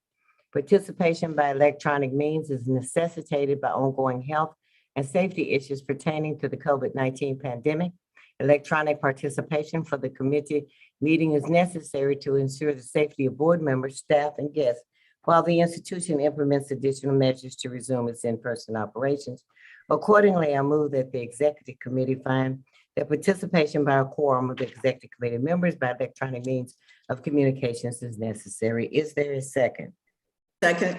Participation by electronic means is necessitated by ongoing health and safety issues pertaining to the COVID-19 pandemic. Electronic participation for the committee meeting is necessary to ensure the safety of board members, staff, and guests, while the institution implements additional measures to resume its in-person operations. Accordingly, I move that the executive committee find that participation by a quorum of the executive committee members by electronic means of communications is necessary. Is there a second? Second.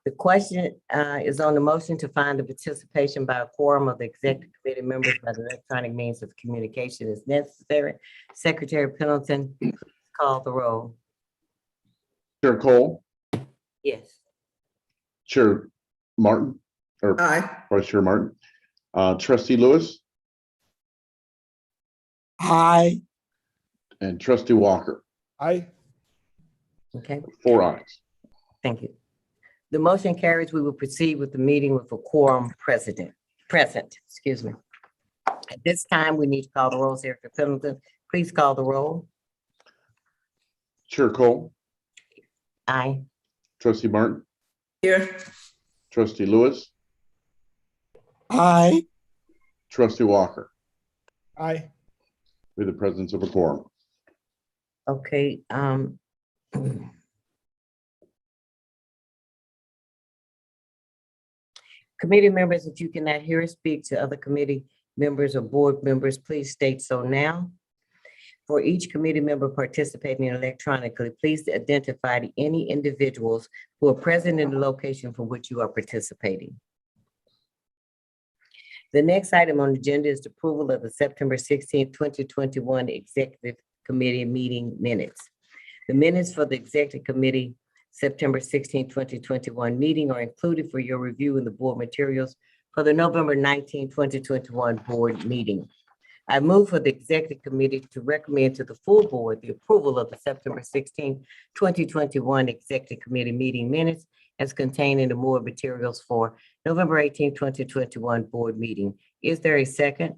The question is on the motion to find the participation by a quorum of the executive committee members by the electronic means of communication is necessary. Secretary Pendleton, please call the roll. Chair Cole, Yes. Chair Martin, or Aye. Vice Chair Martin, Trustee Lewis, Aye. and Trustee Walker. Aye. Okay, 4 ayes. thank you. The motion carries. We will proceed with the meeting with a quorum present, excuse me. At this time, we need to call the roll. Secretary Pendleton, please call the roll. Chair Cole, Aye. Trustee Martin, Here. Trustee Lewis, Aye. Trustee Walker, Aye. with the presence of a quorum. Okay, committee members, if you cannot hear or speak to other committee members or board members, please state so now. For each committee member participating electronically, please identify any individuals who are present in the location for which you are participating. The next item on the agenda is the approval of the September 16, 2021 Executive Committee meeting minutes. The minutes for the Executive Committee September 16, 2021 meeting are included for your review in the board materials for the November 19, 2021 board meeting. I move for the Executive Committee to recommend to the full board the approval of the September 16, 2021 Executive Committee meeting minutes as contained in the board materials for November 18, 2021 board meeting. Is there a second?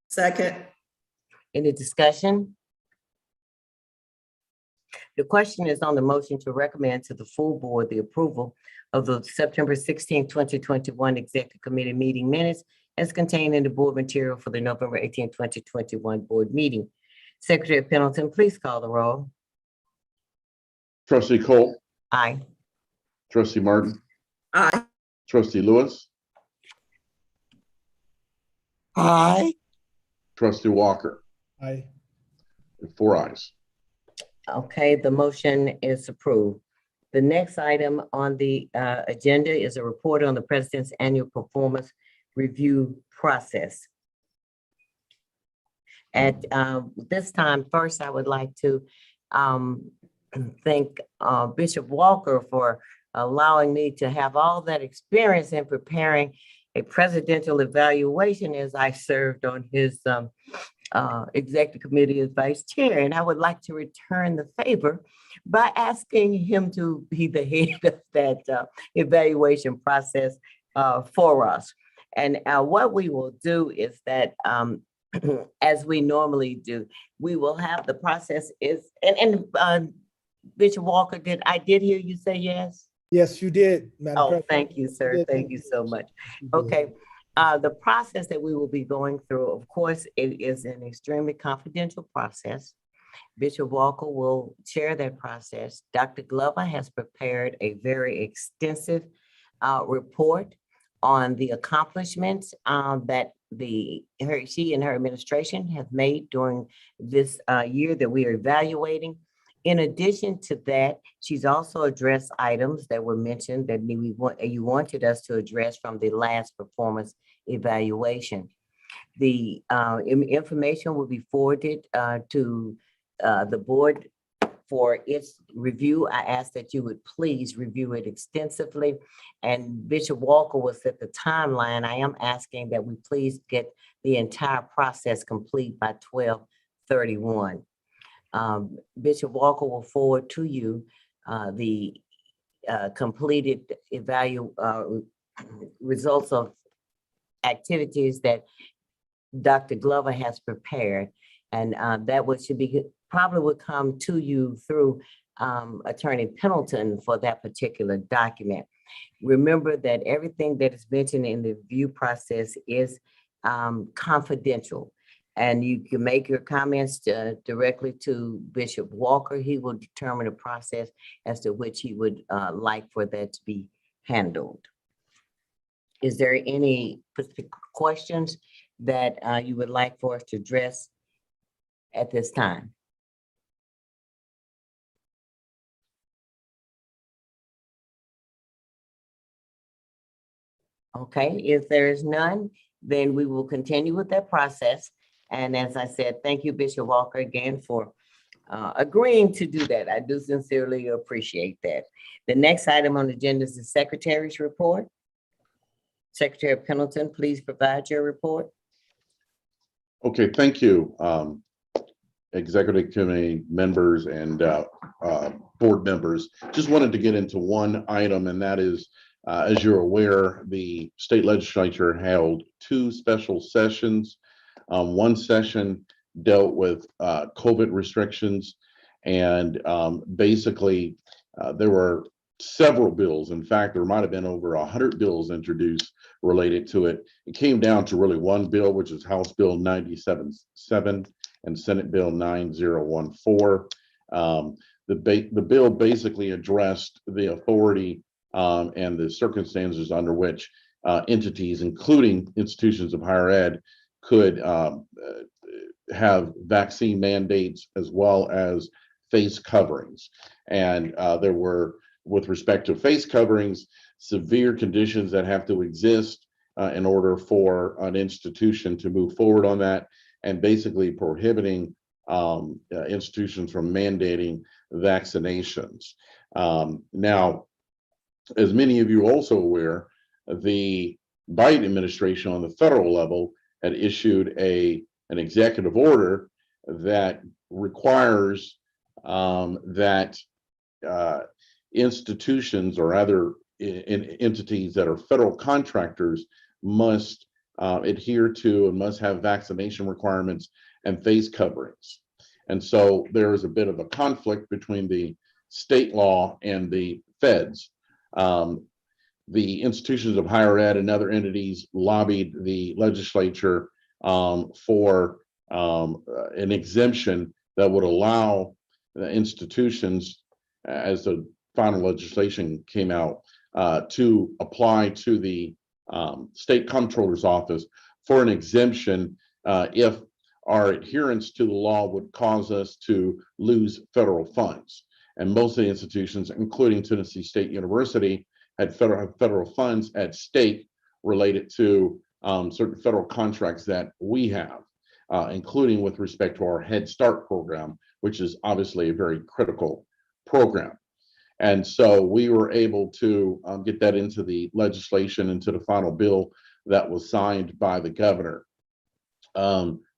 Second. Any discussion? The question is on the motion to recommend to the full board the approval of the September 16, 2021 Executive Committee meeting minutes as contained in the board material for the November 18, 2021 board meeting. Secretary Pendleton, please call the roll. Trustee Cole, Aye. trustee Martin, Aye. trustee Lewis, Aye. trustee Walker, Aye. and 4 ayes. Okay, the motion is approved. The next item on the agenda is a report on the President's annual performance review process. At this time, first, I would like to thank Bishop Walker for allowing me to have all that experience in preparing a presidential evaluation as I served on his executive committee as vice chair. And I would like to return the favor by asking him to be the head of that evaluation process for us. And what we will do is that, as we normally do, we will have the process is, and Bishop Walker, I did hear you say yes? Yes, you did, Madam Oh, President. thank you, sir. Thank you so much. Okay. The process that we will be going through, of course, it is an extremely confidential process. Bishop Walker will chair that process. Dr. Glover has prepared a very extensive report on the accomplishments that she and her administration have made during this year that we are evaluating. In addition to that, she's also addressed items that were mentioned that you wanted us to address from the last performance evaluation. The information will be forwarded to the board for its review. I ask that you would please review it extensively. And Bishop Walker will set the timeline. I am asking that we please get the entire process complete by 12/31. Bishop Walker will forward to you the completed results of activities that Dr. Glover has prepared. And that probably would come to you through Attorney Pendleton for that particular document. Remember that everything that is mentioned in the review process is confidential. And you can make your comments directly to Bishop Walker. He will determine the process as to which he would like for that to be handled. Is there any specific questions that you would like for us to address at this time? Okay, if there is none, then we will continue with that process. And as I said, thank you, Bishop Walker, again for agreeing to do that. I do sincerely appreciate that. The next item on the agenda is the Secretary's report. Secretary Pendleton, please provide your report. Okay, thank you, Executive Committee members and board members. Just wanted to get into one item, and that is, as you're aware, the state legislature held 2 special sessions. One session dealt with COVID restrictions, and basically there were several bills. In fact, there might have been over 100 bills introduced related to it. It came down to really one bill, which is House Bill 97-7 and Senate Bill 9014. The bill basically addressed the authority and the circumstances under which entities, including institutions of higher ed, could have vaccine mandates as well as face coverings. And there were, with respect to face coverings, severe conditions that have to exist in order for an institution to move forward on that, and basically prohibiting institutions from mandating vaccinations. Now, as many of you are also aware, the Biden administration on the federal level had issued an executive order that requires that institutions or other entities that are federal contractors must adhere to and must have vaccination requirements and face coverings. And so there is a bit of a conflict between the state law and the feds. The institutions of higher ed and other entities lobbied the legislature for an exemption that would allow the institutions, as the final legislation came out, to apply to the state comptroller's office for an exemption if our adherence to the law would cause us to lose federal funds. And most of the institutions, including Tennessee State University, had federal funds at stake related to certain federal contracts that we have, including with respect to our Head Start program, which is obviously a very critical program. And so we were able to get that into the legislation, into the final bill that was signed by the governor.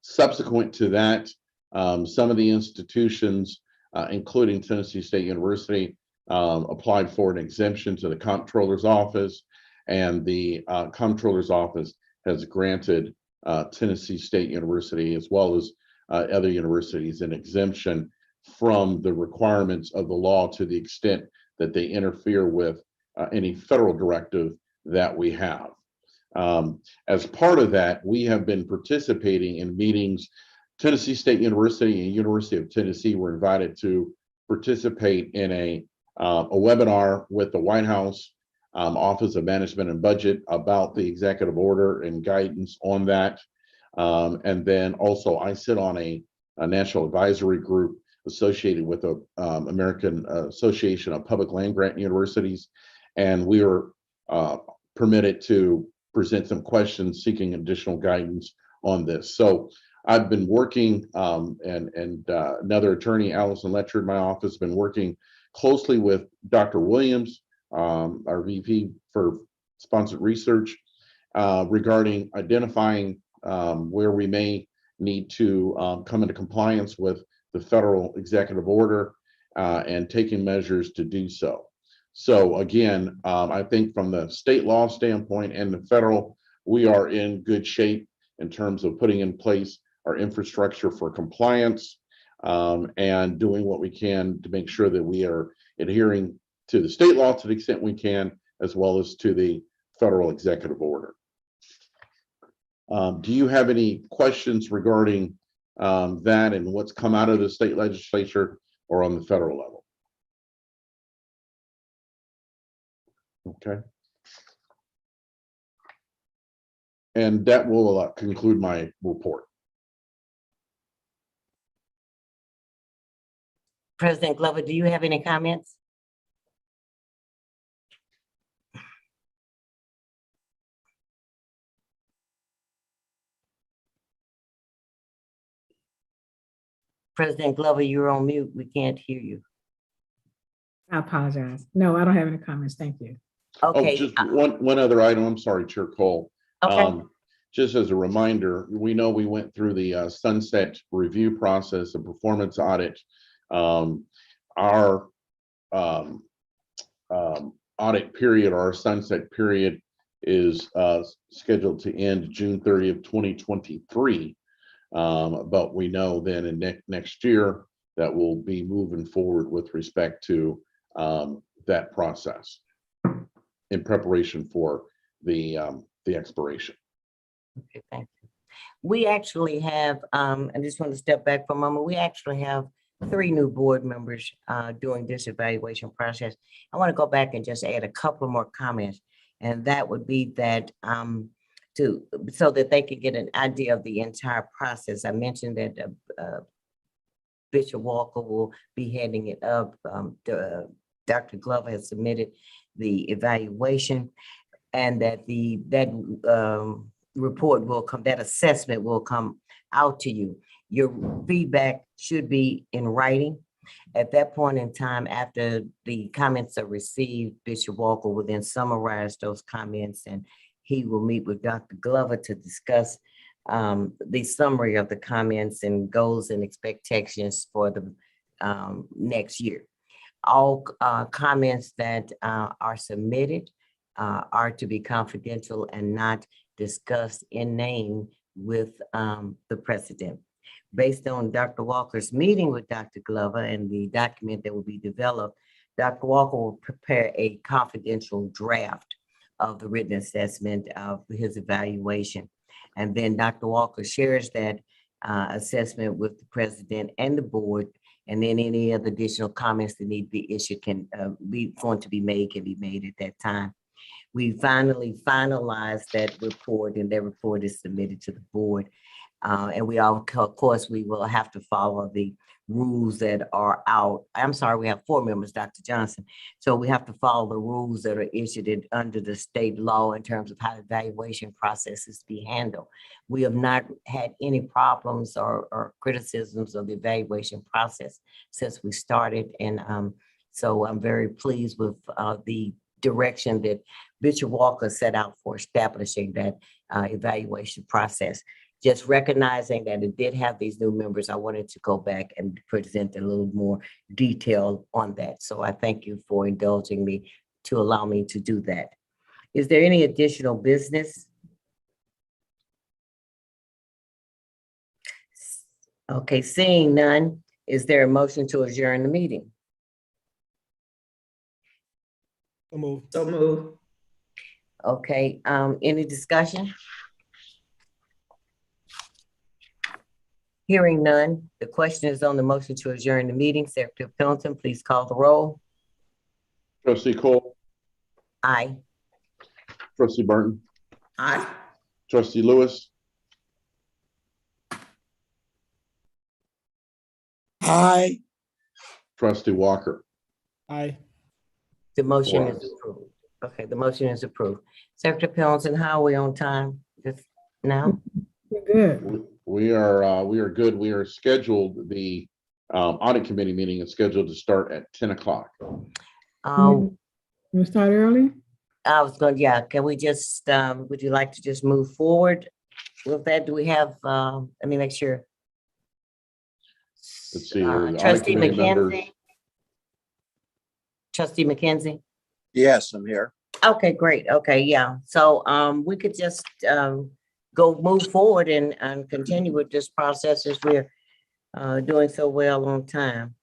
Subsequent to that, some of the institutions, including Tennessee State University, applied for an exemption to the comptroller's office, and the comptroller's office has granted Tennessee State University, as well as other universities, an exemption from the requirements of the law to the extent that they interfere with any federal directive that we have. As part of that, we have been participating in meetings. Tennessee State University and University of Tennessee were invited to participate in a webinar with the White House Office of Management and Budget about the executive order and guidance on that. And then also I sit on a national advisory group associated with the American Association of Public Land Grant Universities. And we were permitted to present some questions seeking additional guidance on this. So I've been working, and another attorney, Allison Letcher in my office, been working closely with Dr. Williams, our VP for sponsored research, regarding identifying where we may need to come into compliance with the federal executive order and taking measures to do so. So again, I think from the state law standpoint and the federal, we are in good shape in terms of putting in place our infrastructure for compliance and doing what we can to make sure that we are adhering to the state law to the extent we can, as well as to the federal executive order. Do you have any questions regarding that and what's come out of the state legislature or on the federal level? Okay. And that will conclude my report. President Glover, do you have any comments? President Glover, you're on mute. We can't hear you. I apologize. No, I don't have any comments. Thank you. Okay. Oh, just one other item. I'm sorry, Chair Cole. Okay. Just as a reminder, we know we went through the sunset review process, a performance audit. Our audit period, our sunset period, is scheduled to end June 30th, 2023. But we know then in next year that we'll be moving forward with respect to that process in preparation for the expiration. Okay, thank you. We actually have, I just want to step back for a moment. We actually have 3 new board members doing this evaluation process. I want to go back and just add a couple more comments, and that would be that so that they could get an idea of the entire process. I mentioned that Bishop Walker will be heading it up. Dr. Glover has submitted the evaluation, and that report will come, that assessment will come out to you. Your feedback should be in writing. At that point in time, after the comments are received, Bishop Walker will then summarize those comments, and he will meet with Dr. Glover to discuss the summary of the comments and goals and expectations for the next year. All comments that are submitted are to be confidential and not discussed in name with the president. Based on Dr. Walker's meeting with Dr. Glover and the document that will be developed, Dr. Walker will prepare a confidential draft of the written assessment of his evaluation. And then Dr. Walker shares that assessment with the president and the board, and then any other additional comments that need to be issued can be made at that time. We finally finalized that report, and that report is submitted to the board. And we all, of course, we will have to follow the rules that are out. I'm sorry, we have 4 members, Dr. Johnson. So we have to follow the rules that are issued under the state law in terms of how the evaluation process is to be handled. We have not had any problems or criticisms of the evaluation process since we started. And so I'm very pleased with the direction that Bishop Walker set out for establishing that evaluation process. Just recognizing that it did have these new members, I wanted to go back and present a little more detail on that. So I thank you for indulging me to allow me to do that. Is there any additional business? Okay, seeing none, is there a motion to adjourn the meeting? So move. Okay, any discussion? Hearing none, the question is on the motion to adjourn the meeting. Secretary Pendleton, please call the roll. Trustee Cole, Aye. trustee Burton, Aye. trustee Lewis, Aye. trustee Walker. Aye. The motion Four is ayes. approved. Okay, the motion is approved. Secretary Pendleton, how are we on time just now? We're good. We are good. We are scheduled, the audit committee meeting is scheduled to start at 10 o'clock. We start early? I was going, yeah, can we just, would you like to just move forward with that? Do we have, let me make sure. Let's see, the audit Trustee committee members. McKenzie? Trustee McKenzie? Yes, I'm here. Okay, great. Okay, yeah. So we could just move forward and continue with this process as we're doing so well on time.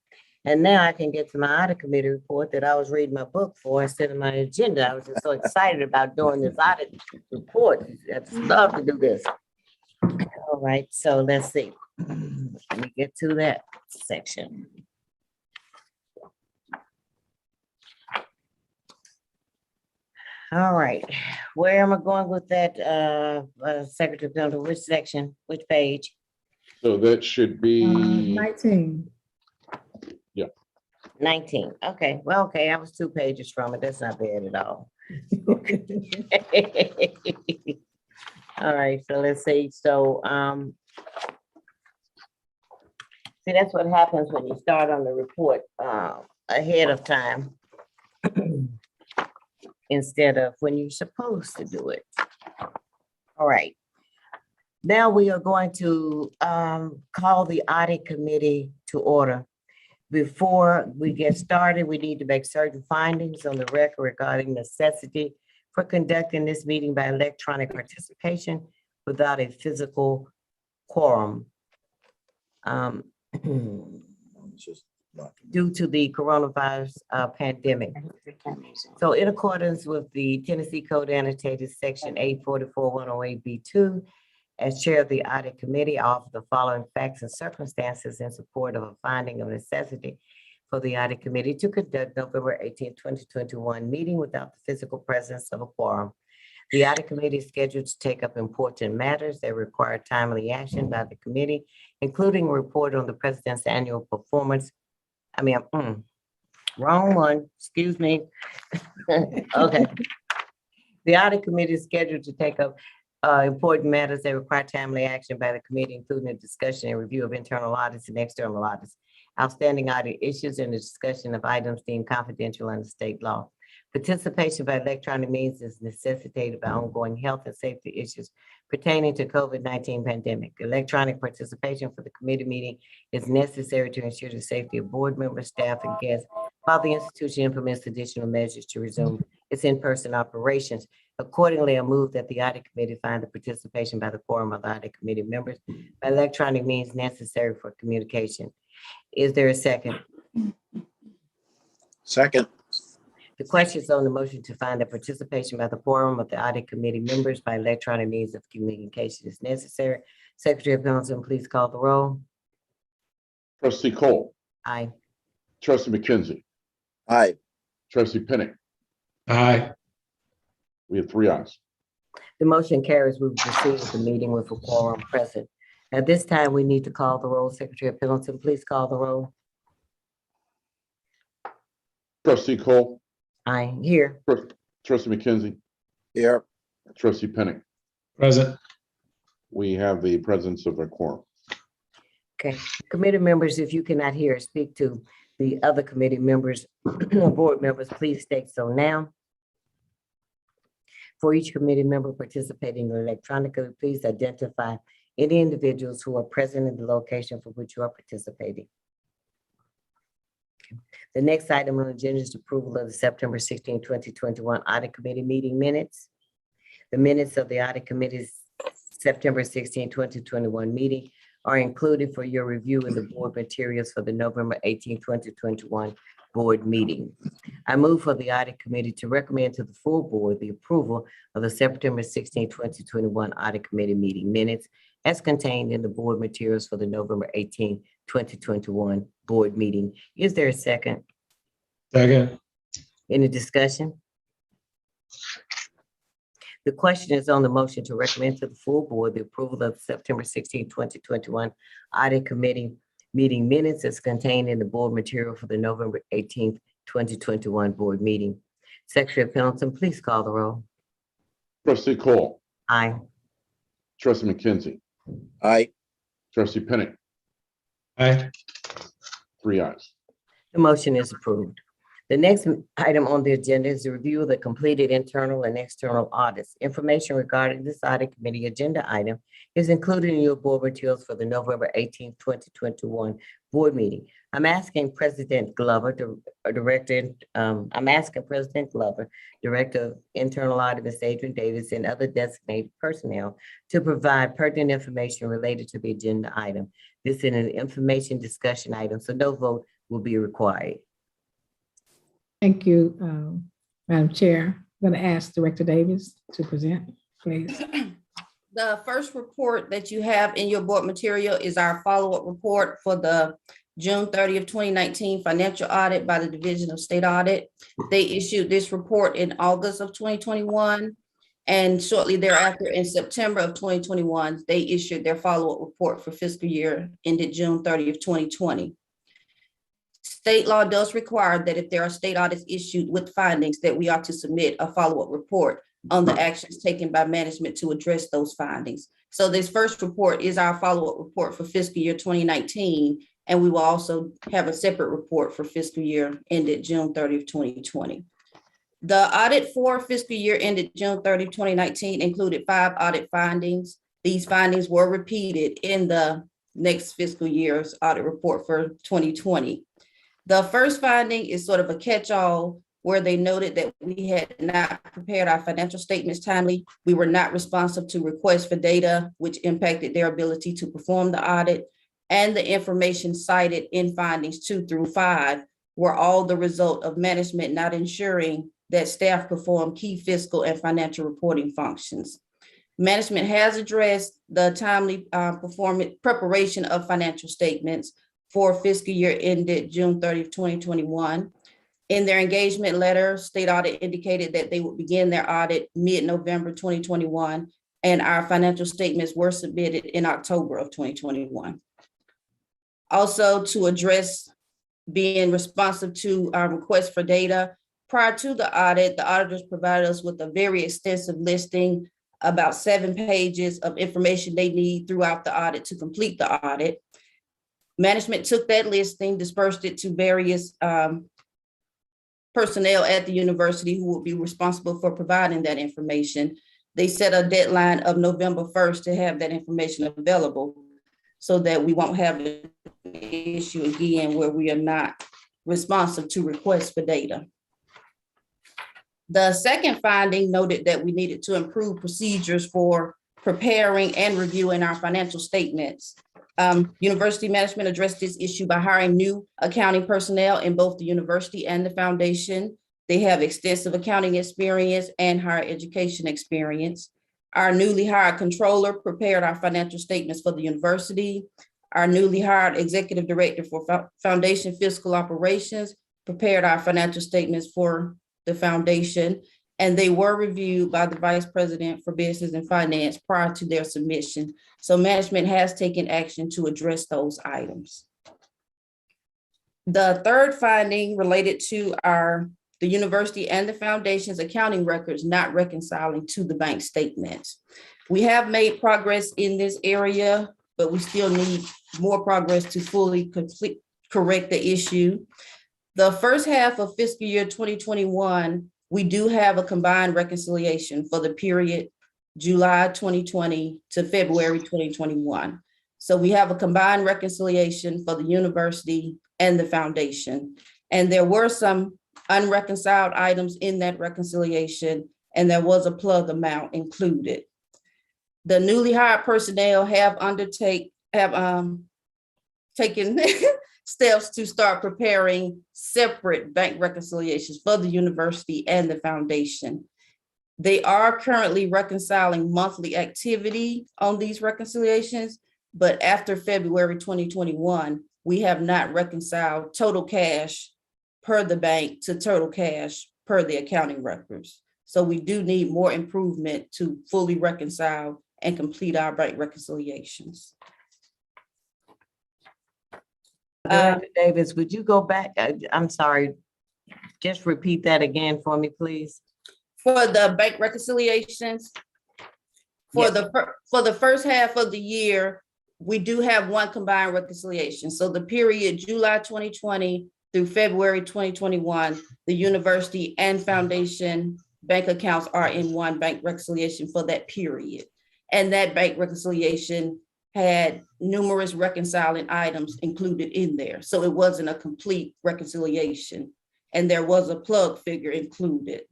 And now I can get to my audit committee report that I was reading my book for instead of my agenda. I was just so excited about doing this audit report. I'd love to do this. All right, so let's see. Let me get to that section. All right, where am I going with that, Secretary Pendleton? Which section, which page? So that should be, 19. 19, okay, well, okay, I was 2 pages from it, that's not bad at all. All right, so let's see, so, see, that's what happens when you start on the report, ahead of time. Instead of when you're supposed to do it. All right. Now we are going to call the audit committee to order. Before we get started, we need to make certain findings on the record regarding necessity for conducting this meeting by electronic participation without a physical quorum. Due to the coronavirus pandemic. So in accordance with the Tennessee Code annotated section 844-108B2, as chair of the audit committee, I offer the following facts and circumstances in support of a finding of necessity for the audit committee to conduct November 18, 2021 meeting without the physical presence of a quorum. The audit committee is scheduled to take up important matters that require timely action by the committee, including a report on the president's annual performance. Wrong one, excuse me. Okay. The audit committee is scheduled to take up important matters that require timely action by the committee, including a discussion and review of internal audits and external audits, outstanding audit issues, and the discussion of items deemed confidential under state law. Participation by electronic means is necessitated by ongoing health and safety issues pertaining to COVID-19 pandemic. Electronic participation for the committee meeting is necessary to ensure the safety of board members, staff, and guests, while the institution implements additional measures to resume its in-person operations. Accordingly, I move that the audit committee find the participation by the quorum of the audit committee members by electronic means necessary for communication. Is there a second? Second. The question is on the motion to find that participation by the quorum of the audit committee members by electronic means of communication is necessary. Secretary of Council, please call the roll. Trustee Cole, Aye. trustee McKenzie, Aye. trustee Pinnick. Aye. We have 3 ayes. The motion carries. We will proceed with the meeting with a quorum present. At this time, we need to call the roll. Secretary of Pendleton, please call the roll. Trustee Cole, Aye. Here. trustee McKenzie, Here. trustee Pinnick. Present. We have the presence of a quorum. Okay. Committee members, if you cannot hear or speak to the other committee members, board members, please state so now. For each committee member participating electronically, please identify any individuals who are present in the location for which you are participating. The next item on the agenda is approval of the September 16, 2021 Audit Committee meeting minutes. The minutes of the Audit Committee's September 16, 2021 meeting are included for your review in the board materials for the November 18, 2021 board meeting. I move for the Audit Committee to recommend to the full board the approval of the September 16, 2021 Audit Committee meeting minutes as contained in the board materials for the November 18, 2021 board meeting. Is there a second? Second. Any discussion? The question is on the motion to recommend to the full board the approval of September 16, 2021 Audit Committee meeting minutes as contained in the board material for the November 18th, 2021 board meeting. Secretary of Pendleton, please call the roll. Trustee Cole, Aye. trustee McKenzie, Aye. trustee Pinnick. Aye. 3 ayes. The motion is approved. The next item on the agenda is the review of the completed internal and external audits. Information regarding this audit committee agenda item is included in your board materials for the November 18th, 2021 board meeting. I'm asking President Glover, Director of Internal Audit, Ms. Adrian Davis, and other designated personnel to provide pertinent information related to the agenda item. This is an information discussion item, so no vote will be required. Thank you, Madam Chair. I'm going to ask Director Davis to present, please. The first report that you have in your board material is our follow-up report for the June 30th, 2019 financial audit by the Division of State Audit. They issued this report in August of 2021. And shortly thereafter, in September of 2021, they issued their follow-up report for fiscal year ended June 30th, 2020. State law does require that if there are state audits issued with findings, that we are to submit a follow-up report on the actions taken by management to address those findings. So this first report is our follow-up report for fiscal year 2019, and we will also have a separate report for fiscal year ended June 30th, 2020. The audit for fiscal year ended June 30th, 2019 included 5 audit findings. These findings were repeated in the next fiscal year's audit report for 2020. The first finding is sort of a catch-all where they noted that we had not prepared our financial statements timely. We were not responsive to requests for data, which impacted their ability to perform the audit. And the information cited in findings 2 through 5 were all the result of management not ensuring that staff perform key fiscal and financial reporting functions. Management has addressed the timely preparation of financial statements for fiscal year ended June 30th, 2021. In their engagement letter, State Audit indicated that they would begin their audit mid-November 2021, and our financial statements were submitted in October of 2021. Also, to address being responsive to our request for data, prior to the audit, the auditors provided us with a very extensive listing, about 7 pages of information they need throughout the audit to complete the audit. Management took that listing, dispersed it to various personnel at the university who will be responsible for providing that information. They set a deadline of November 1st to have that information available so that we won't have an issue again where we are not responsive to requests for data. The second finding noted that we needed to improve procedures for preparing and reviewing our financial statements. University management addressed this issue by hiring new accounting personnel in both the university and the foundation. They have extensive accounting experience and higher education experience. Our newly hired controller prepared our financial statements for the university. Our newly hired executive director for foundation fiscal operations prepared our financial statements for the foundation, and they were reviewed by the vice president for business and finance prior to their submission. So management has taken action to address those items. The third finding related to the university and the foundation's accounting records not reconciling to the bank statements. We have made progress in this area, but we still need more progress to fully correct the issue. The first half of fiscal year 2021, we do have a combined reconciliation for the period July 2020 to February 2021. So we have a combined reconciliation for the university and the foundation. And there were some unreconciled items in that reconciliation, and there was a plug amount included. The newly hired personnel have taken steps to start preparing separate bank reconciliations for the university and the foundation. They are currently reconciling monthly activity on these reconciliations, but after February 2021, we have not reconciled total cash per the bank to total cash per the accounting records. So we do need more improvement to fully reconcile and complete our bank reconciliations. Director Davis, would you go back? I'm sorry, just repeat that again for me, please. For the bank reconciliations, for the first half of the year, we do have one combined reconciliation. So the period July 2020 through February 2021, the university and foundation bank accounts are in one bank reconciliation for that period. And that bank reconciliation had numerous reconciling items included in there. So it wasn't a complete reconciliation, and there was a plug figure included.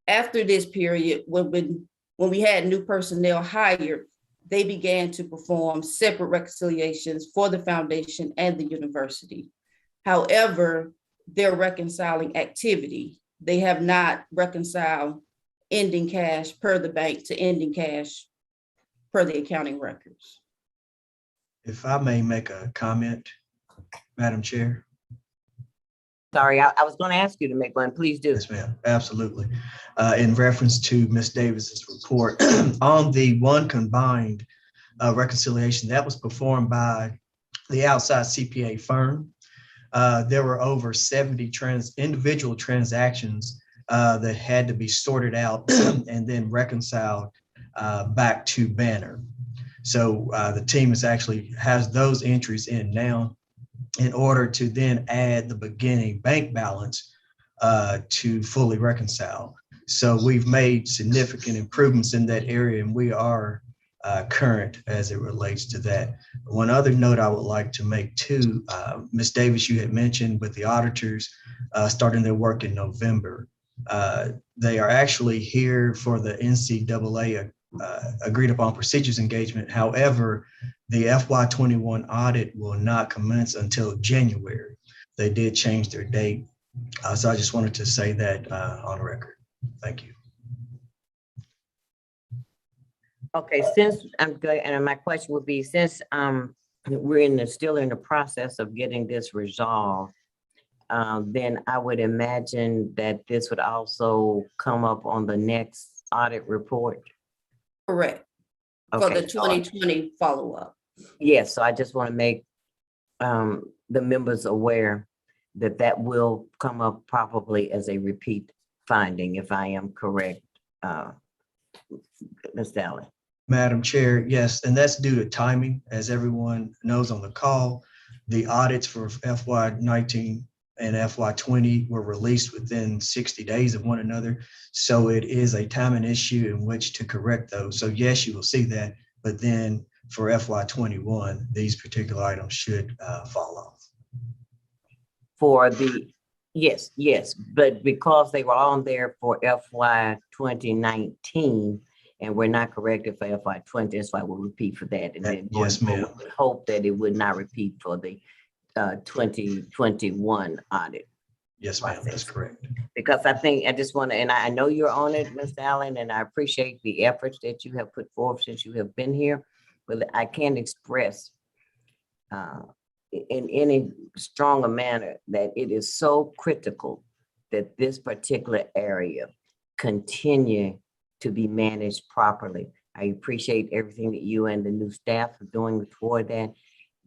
After this period, when we had new personnel hired, they began to perform separate reconciliations for the foundation and the university. However, their reconciling activity, they have not reconciled ending cash per the bank to ending cash per the accounting records. If I may make a comment, Madam Chair. Sorry, I was going to ask you to make one. Please do. Yes, ma'am. Absolutely. In reference to Ms. Davis's report on the one combined reconciliation that was performed by the outside CPA firm, there were over 70 individual transactions that had to be sorted out and then reconciled back to Banner. So the team has those entries in now in order to then add the beginning bank balance to fully reconcile. So we've made significant improvements in that area, and we are current as it relates to that. One other note I would like to make too, Ms. Davis, you had mentioned with the auditors starting their work in November. They are actually here for the NCAA agreed upon procedures engagement. However, the FY21 audit will not commence until January. They did change their date. So I just wanted to say that on record. Thank you. Okay, since I'm good, and my question would be, since we're still in the process of getting this resolved, then I would imagine that this would also come up on the next audit report. Correct. For the Okay, so 2020 follow-up. yes, so I just want to make the members aware that that will come up probably as a repeat finding, if I am correct, Ms. Allen. Madam Chair, yes, and that's due to timing. As everyone knows on the call, the audits for FY19 and FY20 were released within 60 days of one another. So it is a timing issue in which to correct those. So yes, you will see that, but then for FY21, these particular items should fall off. For the, yes, but because they were on there for FY 2019 and we're not corrected for FY 20, that's why we'll repeat for that. And then Yes, ma'am. we would hope that it would not repeat for the 2021 audit. Yes, ma'am, that's correct. Because I think I just want to, and I know you're on it, Ms. Allen, and I appreciate the efforts that you have put forth since you have been here, but I can't express in any stronger manner that it is so critical that this particular area continue to be managed properly. I appreciate everything that you and the new staff are doing toward that,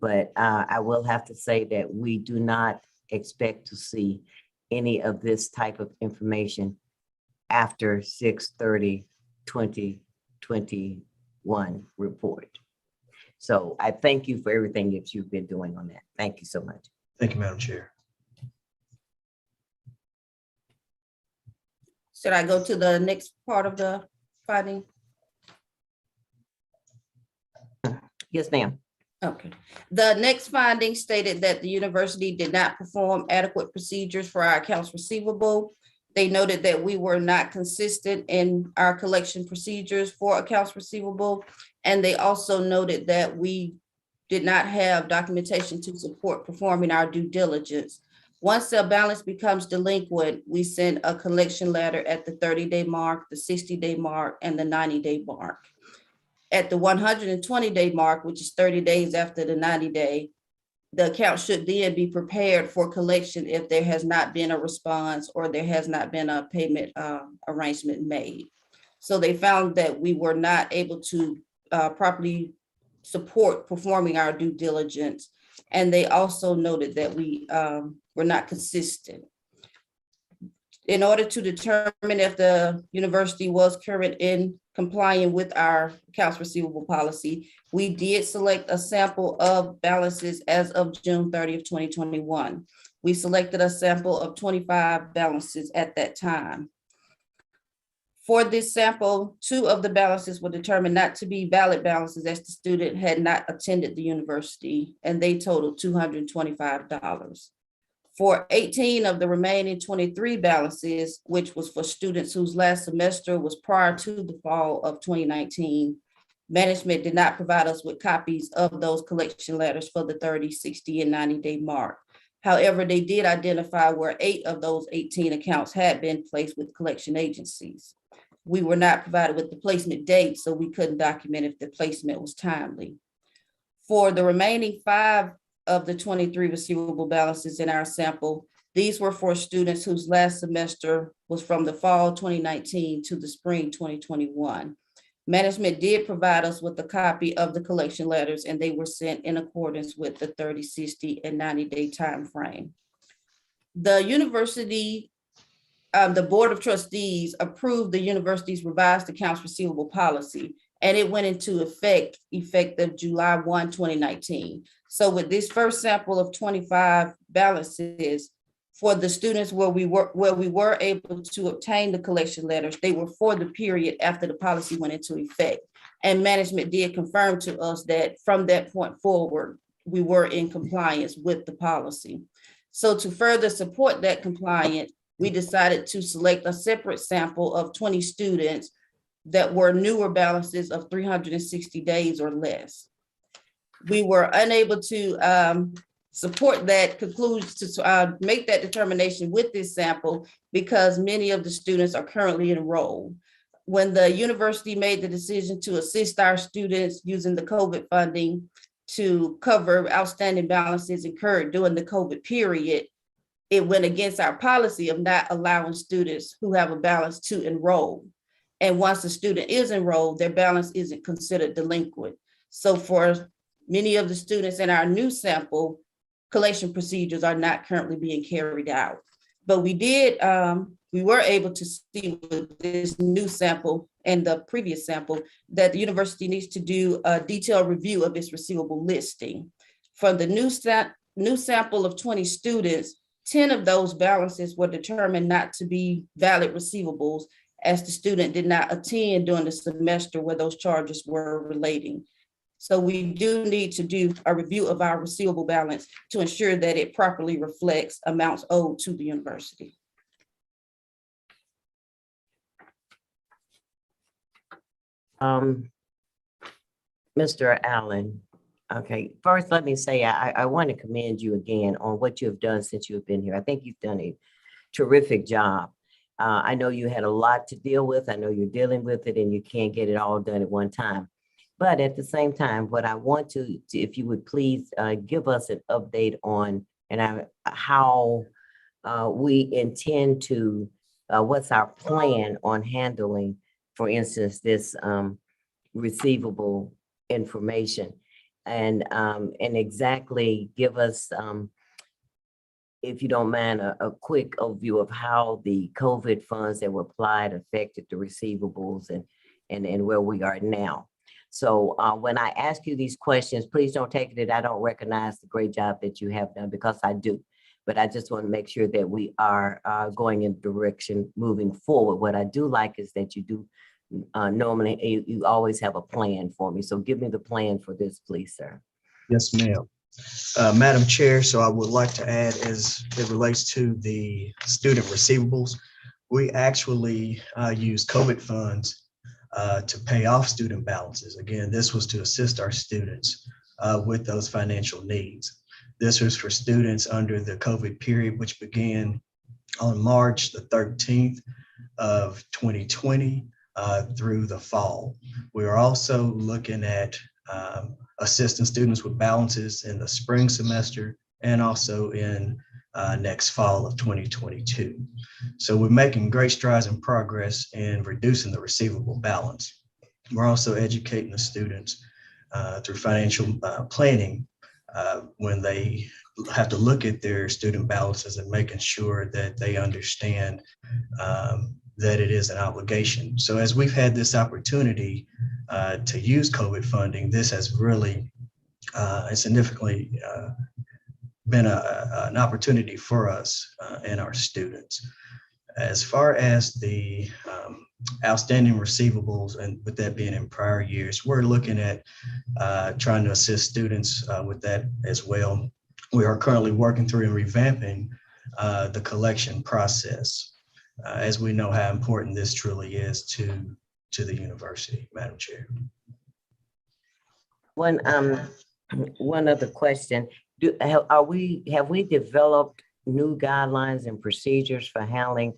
but I will have to say that we do not expect to see any of this type of information after 6/30/2021 report. So I thank you for everything that you've been doing on that. Thank you so much. Thank you, Madam Chair. Should I go to the next part of the finding? Yes, ma'am. Okay. The next finding stated that the university did not perform adequate procedures for our accounts receivable. They noted that we were not consistent in our collection procedures for accounts receivable. And they also noted that we did not have documentation to support performing our due diligence. Once the balance becomes delinquent, we send a collection letter at the 30-day mark, the 60-day mark, and the 90-day mark. At the 120-day mark, which is 30 days after the 90-day, the account should then be prepared for collection if there has not been a response or there has not been a payment arrangement made. So they found that we were not able to properly support performing our due diligence. And they also noted that we were not consistent. In order to determine if the university was current in complying with our accounts receivable policy, we did select a sample of balances as of June 30th, 2021. We selected a sample of 25 balances at that time. For this sample, 2 of the balances were determined not to be valid balances as the student had not attended the university, and they totaled $225. For 18 of the remaining 23 balances, which was for students whose last semester was prior to the fall of 2019, management did not provide us with copies of those collection letters for the 30, 60, and 90-day mark. However, they did identify where 8 of those 18 accounts had been placed with collection agencies. We were not provided with the placement date, so we couldn't document if the placement was timely. For the remaining 5 of the 23 receivable balances in our sample, these were for students whose last semester was from the fall 2019 to the spring 2021. Management did provide us with a copy of the collection letters, and they were sent in accordance with the 30, 60, and 90-day time frame. The university, the Board of Trustees approved the university's revised accounts receivable policy, and it went into effect effective July 1, 2019. So with this first sample of 25 balances, for the students where we were able to obtain the collection letters, they were for the period after the policy went into effect. And management did confirm to us that from that point forward, we were in compliance with the policy. So to further support that compliance, we decided to select a separate sample of 20 students that were newer balances of 360 days or less. We were unable to support that conclusion, to make that determination with this sample because many of the students are currently enrolled. When the university made the decision to assist our students using the COVID funding to cover outstanding balances incurred during the COVID period, it went against our policy of not allowing students who have a balance to enroll. And once a student is enrolled, their balance isn't considered delinquent. So for many of the students in our new sample, collection procedures are not currently being carried out. But we were able to see with this new sample and the previous sample that the university needs to do a detailed review of its receivable listing. For the new sample of 20 students, 10 of those balances were determined not to be valid receivables, as the student did not attend during the semester where those charges were relating. So we do need to do a review of our receivable balance to ensure that it properly reflects amounts owed to the university. Mr. Allen, okay, first let me say I want to commend you again on what you have done since you have been here. I think you've done a terrific job. I know you had a lot to deal with. I know you're dealing with it and you can't get it all done at one time. But at the same time, what I want to if you would please give us an update on how we intend to, what's our plan on handling, for instance, this receivable information, and exactly give us, if you don't mind, a quick overview of how the COVID funds that were applied affected the receivables and where we are now. So when I ask you these questions, please don't take it that I don't recognize the great job that you have done, because I do. But I just want to make sure that we are going in direction moving forward. What I do like is that you do normally, you always have a plan for me. So give me the plan for this, please, sir. Yes, ma'am. Madam Chair, so I would like to add, as it relates to the student receivables, we actually use COVID funds to pay off student balances. Again, this was to assist our students with those financial needs. This was for students under the COVID period, which began on March the 13th of 2020 through the fall. We are also looking at assisting students with balances in the spring semester and also in next fall of 2022. So we're making great strides and progress in reducing the receivable balance. We're also educating the students through financial planning when they have to look at their student balances and making sure that they understand that it is an obligation. So as we've had this opportunity to use COVID funding, this has really significantly been an opportunity for us and our students. As far as the outstanding receivables, and with that being in prior years, we're looking at trying to assist students with that as well. We are currently working through and revamping the collection process, as we know how important this truly is to the university, Madam Chair. One other question. Have we developed new guidelines and procedures for handling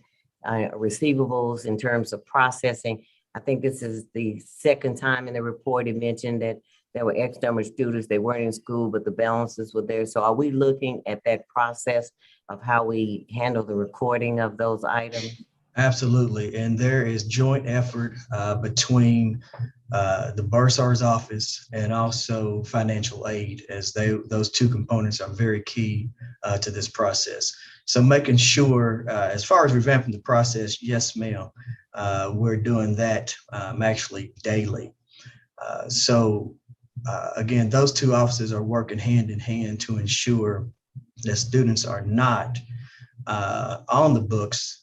receivables in terms of processing? I think this is the second time in the report it mentioned that there were X number of students, they weren't in school, but the balances were there. So are we looking at that process of how we handle the recording of those items? Absolutely, and there is joint effort between the bursar's office and also financial aid, as those two components are very key to this process. So making sure, as far as revamping the process, yes, ma'am, we're doing that actually daily. Again, those two offices are working hand in hand to ensure that students are not on the books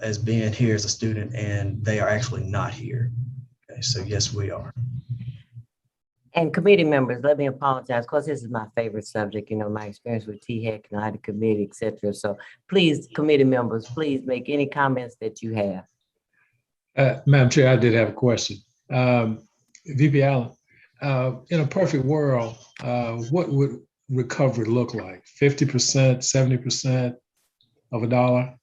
as being here as a student, and they are actually not here. Okay, so yes, we are. And committee members, let me apologize, because this is my favorite subject, you know, my experience with THEC and Audit Committee, et cetera. So please, committee members, please make any comments that you have. Madam Chair, I did have a question. VP Allen, in a perfect world, what would recovery look like? 50%, 70% of a dollar?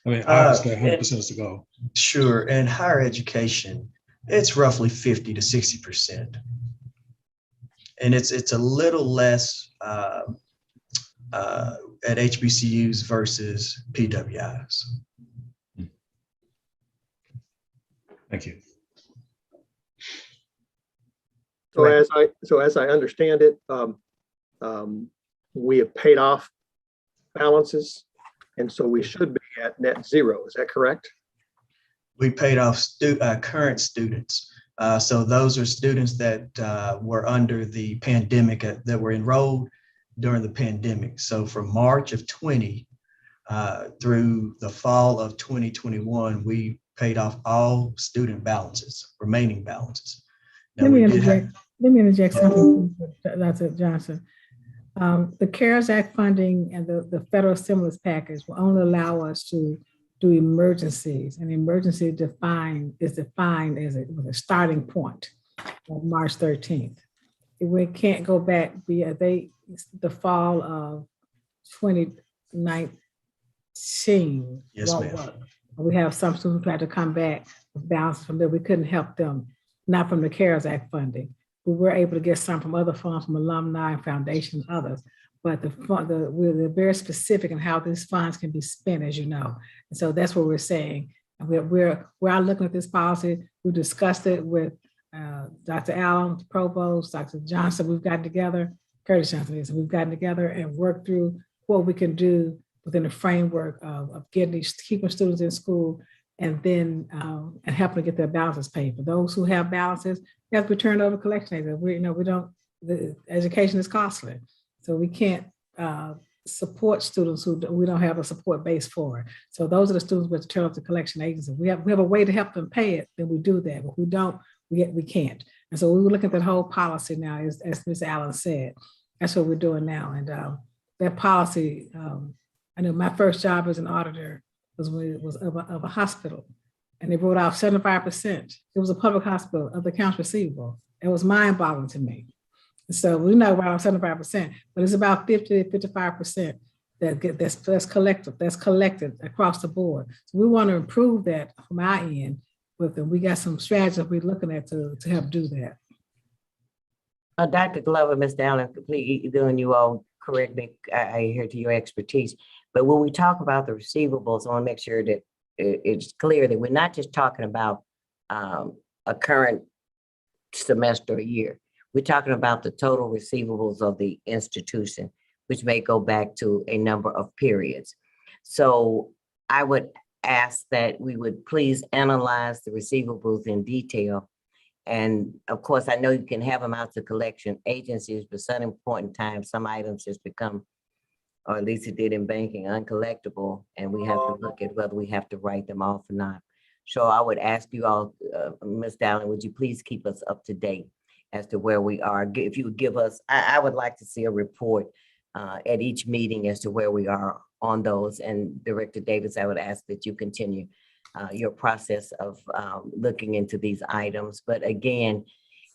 I mean, obviously 100% is the goal. Sure, in higher education, it's roughly 50 to 60%. And it's a little less at HBCUs versus PWIs. Thank you. So as I understand it, we have paid off balances, and so we should be at net zero. Is that correct? We paid off current students. So those are students that were under the pandemic, that were enrolled during the pandemic. So from March of 20 through the fall of 2021, we paid off all student balances, remaining balances. Now, Let me interject something, Dr. Johnson. The CARES Act funding and the federal stimulus package will only allow us to do emergencies, and emergency is defined as with a starting point of March 13th. We can't go back via the fall of 2019. Yes, ma'am. We have some students who had to come back with balances from there. We couldn't help them, not from the CARES Act funding. We were able to get some from other funds, from alumni, foundations, others. But we're very specific in how these funds can be spent, as you know. And so that's what we're saying. And we're looking at this policy. We discussed it with Dr. Allen, the provost, Dr. Johnson. We've gotten together, Curtis Johnson is, we've gotten together and worked through what we can do within the framework of keeping students in school, and then and helping to get their balances paid. For those who have balances, they have to be turned over to collection agents. The education is costly. So we can't support students who we don't have a support base for. So those are the students we have to turn over to collection agencies. We have a way to help them pay it, then we do that. But we don't, we can't. And so we were looking at that whole policy now, as Ms. Allen said. That's what we're doing now. And that policy, I know my first job as an auditor was of a hospital, and they wrote out 75%. It was a public hospital of the accounts receivable. It was mind-boggling to me. So we know around 75%, but it's about 50 to 55% that's collected across the board. So we want to improve that from our end with them. We got some strategies we're looking at to help do that. Dr. Glover, Mr. Allen, completely doing you all correct me. I adhere to your expertise. But when we talk about the receivables, I want to make sure that it's clear that we're not just talking about a current semester or year. We're talking about the total receivables of the institution, which may go back to a number of periods. So I would ask that we would please analyze the receivables in detail. And of course, I know you can have them out to collection agencies, but at some point in time, some items just become, or at least it did in banking, uncollectible. And we have to look at whether we have to write them off or not. So I would ask you all, Ms. Dowling, would you please keep us up to date as to where we are? If you would give us, I would like to see a report at each meeting as to where we are on those. And Director Davis, I would ask that you continue your process of looking into these items. But again,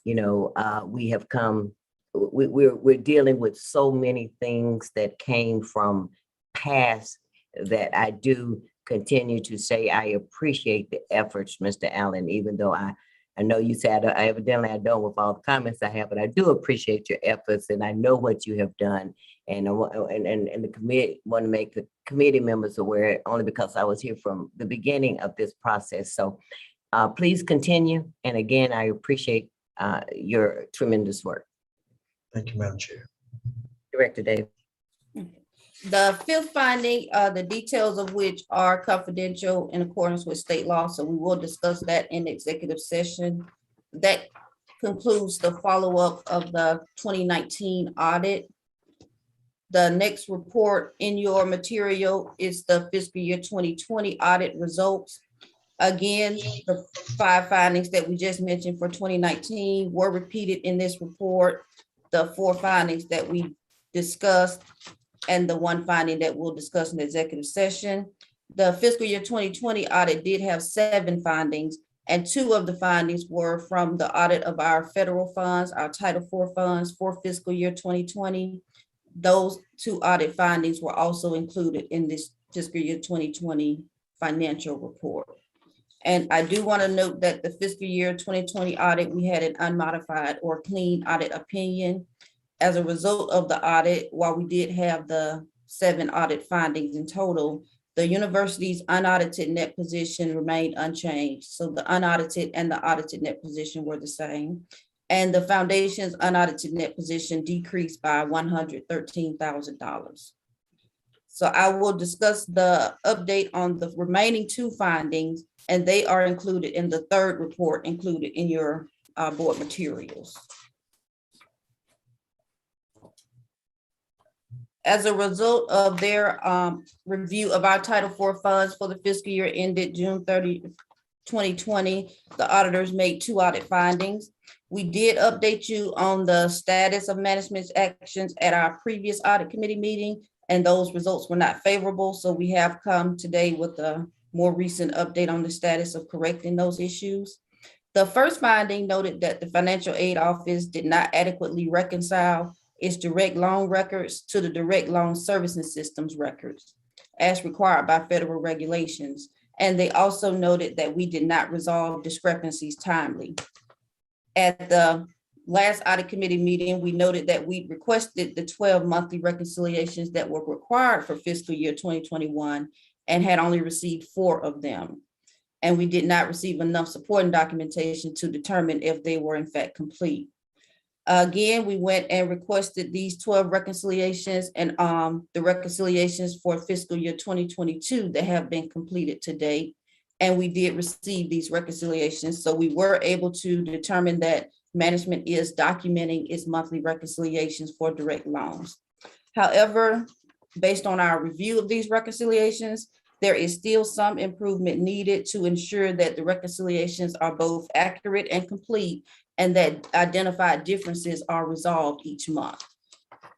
you know, we have come, we're dealing with so many things that came from past that I do continue to say I appreciate the efforts, Mr. Allen, even though I know you said evidently I don't with all the comments I have, but I do appreciate your efforts and I know what you have done. And the committee want to make the committee members aware only because I was here from the beginning of this process. So please continue. And again, I appreciate your tremendous work. Thank you, Madam Chair. Director Davis. The fifth finding, the details of which are confidential in accordance with state law. So we will discuss that in executive session. That concludes the follow-up of the 2019 audit. The next report in your material is the fiscal year 2020 audit results. Again, the 5 findings that we just mentioned for 2019 were repeated in this report. The 4 findings that we discussed and the 1 finding that we'll discuss in the executive session. The fiscal year 2020 audit did have 7 findings, and 2 of the findings were from the audit of our federal funds, our Title IV funds for fiscal year 2020. Those 2 audit findings were also included in this fiscal year 2020 financial report. And I do want to note that the fiscal year 2020 audit, we had an unmodified or clean audit opinion. As a result of the audit, while we did have the 7 audit findings in total, the university's unaudited net position remained unchanged. So the unaudited and the audited net position were the same. And the foundation's unaudited net position decreased by $113,000. So I will discuss the update on the remaining 2 findings, and they are included in the 3rd report included in your board materials. As a result of their review of our Title IV funds for the fiscal year ended June 30, 2020, the auditors made 2 audit findings. We did update you on the status of management's actions at our previous audit committee meeting, and those results were not favorable. So we have come today with a more recent update on the status of correcting those issues. The first finding noted that the Financial Aid Office did not adequately reconcile its direct loan records to the direct loan servicing systems records as required by federal regulations. And they also noted that we did not resolve discrepancies timely. At the last audit committee meeting, we noted that we requested the 12 monthly reconciliations that were required for fiscal year 2021 and had only received 4 of them. And we did not receive enough supporting documentation to determine if they were in fact complete. Again, we went and requested these 12 reconciliations and the reconciliations for fiscal year 2022 that have been completed to date. And we did receive these reconciliations. So we were able to determine that management is documenting its monthly reconciliations for direct loans. However, based on our review of these reconciliations, there is still some improvement needed to ensure that the reconciliations are both accurate and complete, and that identified differences are resolved each month.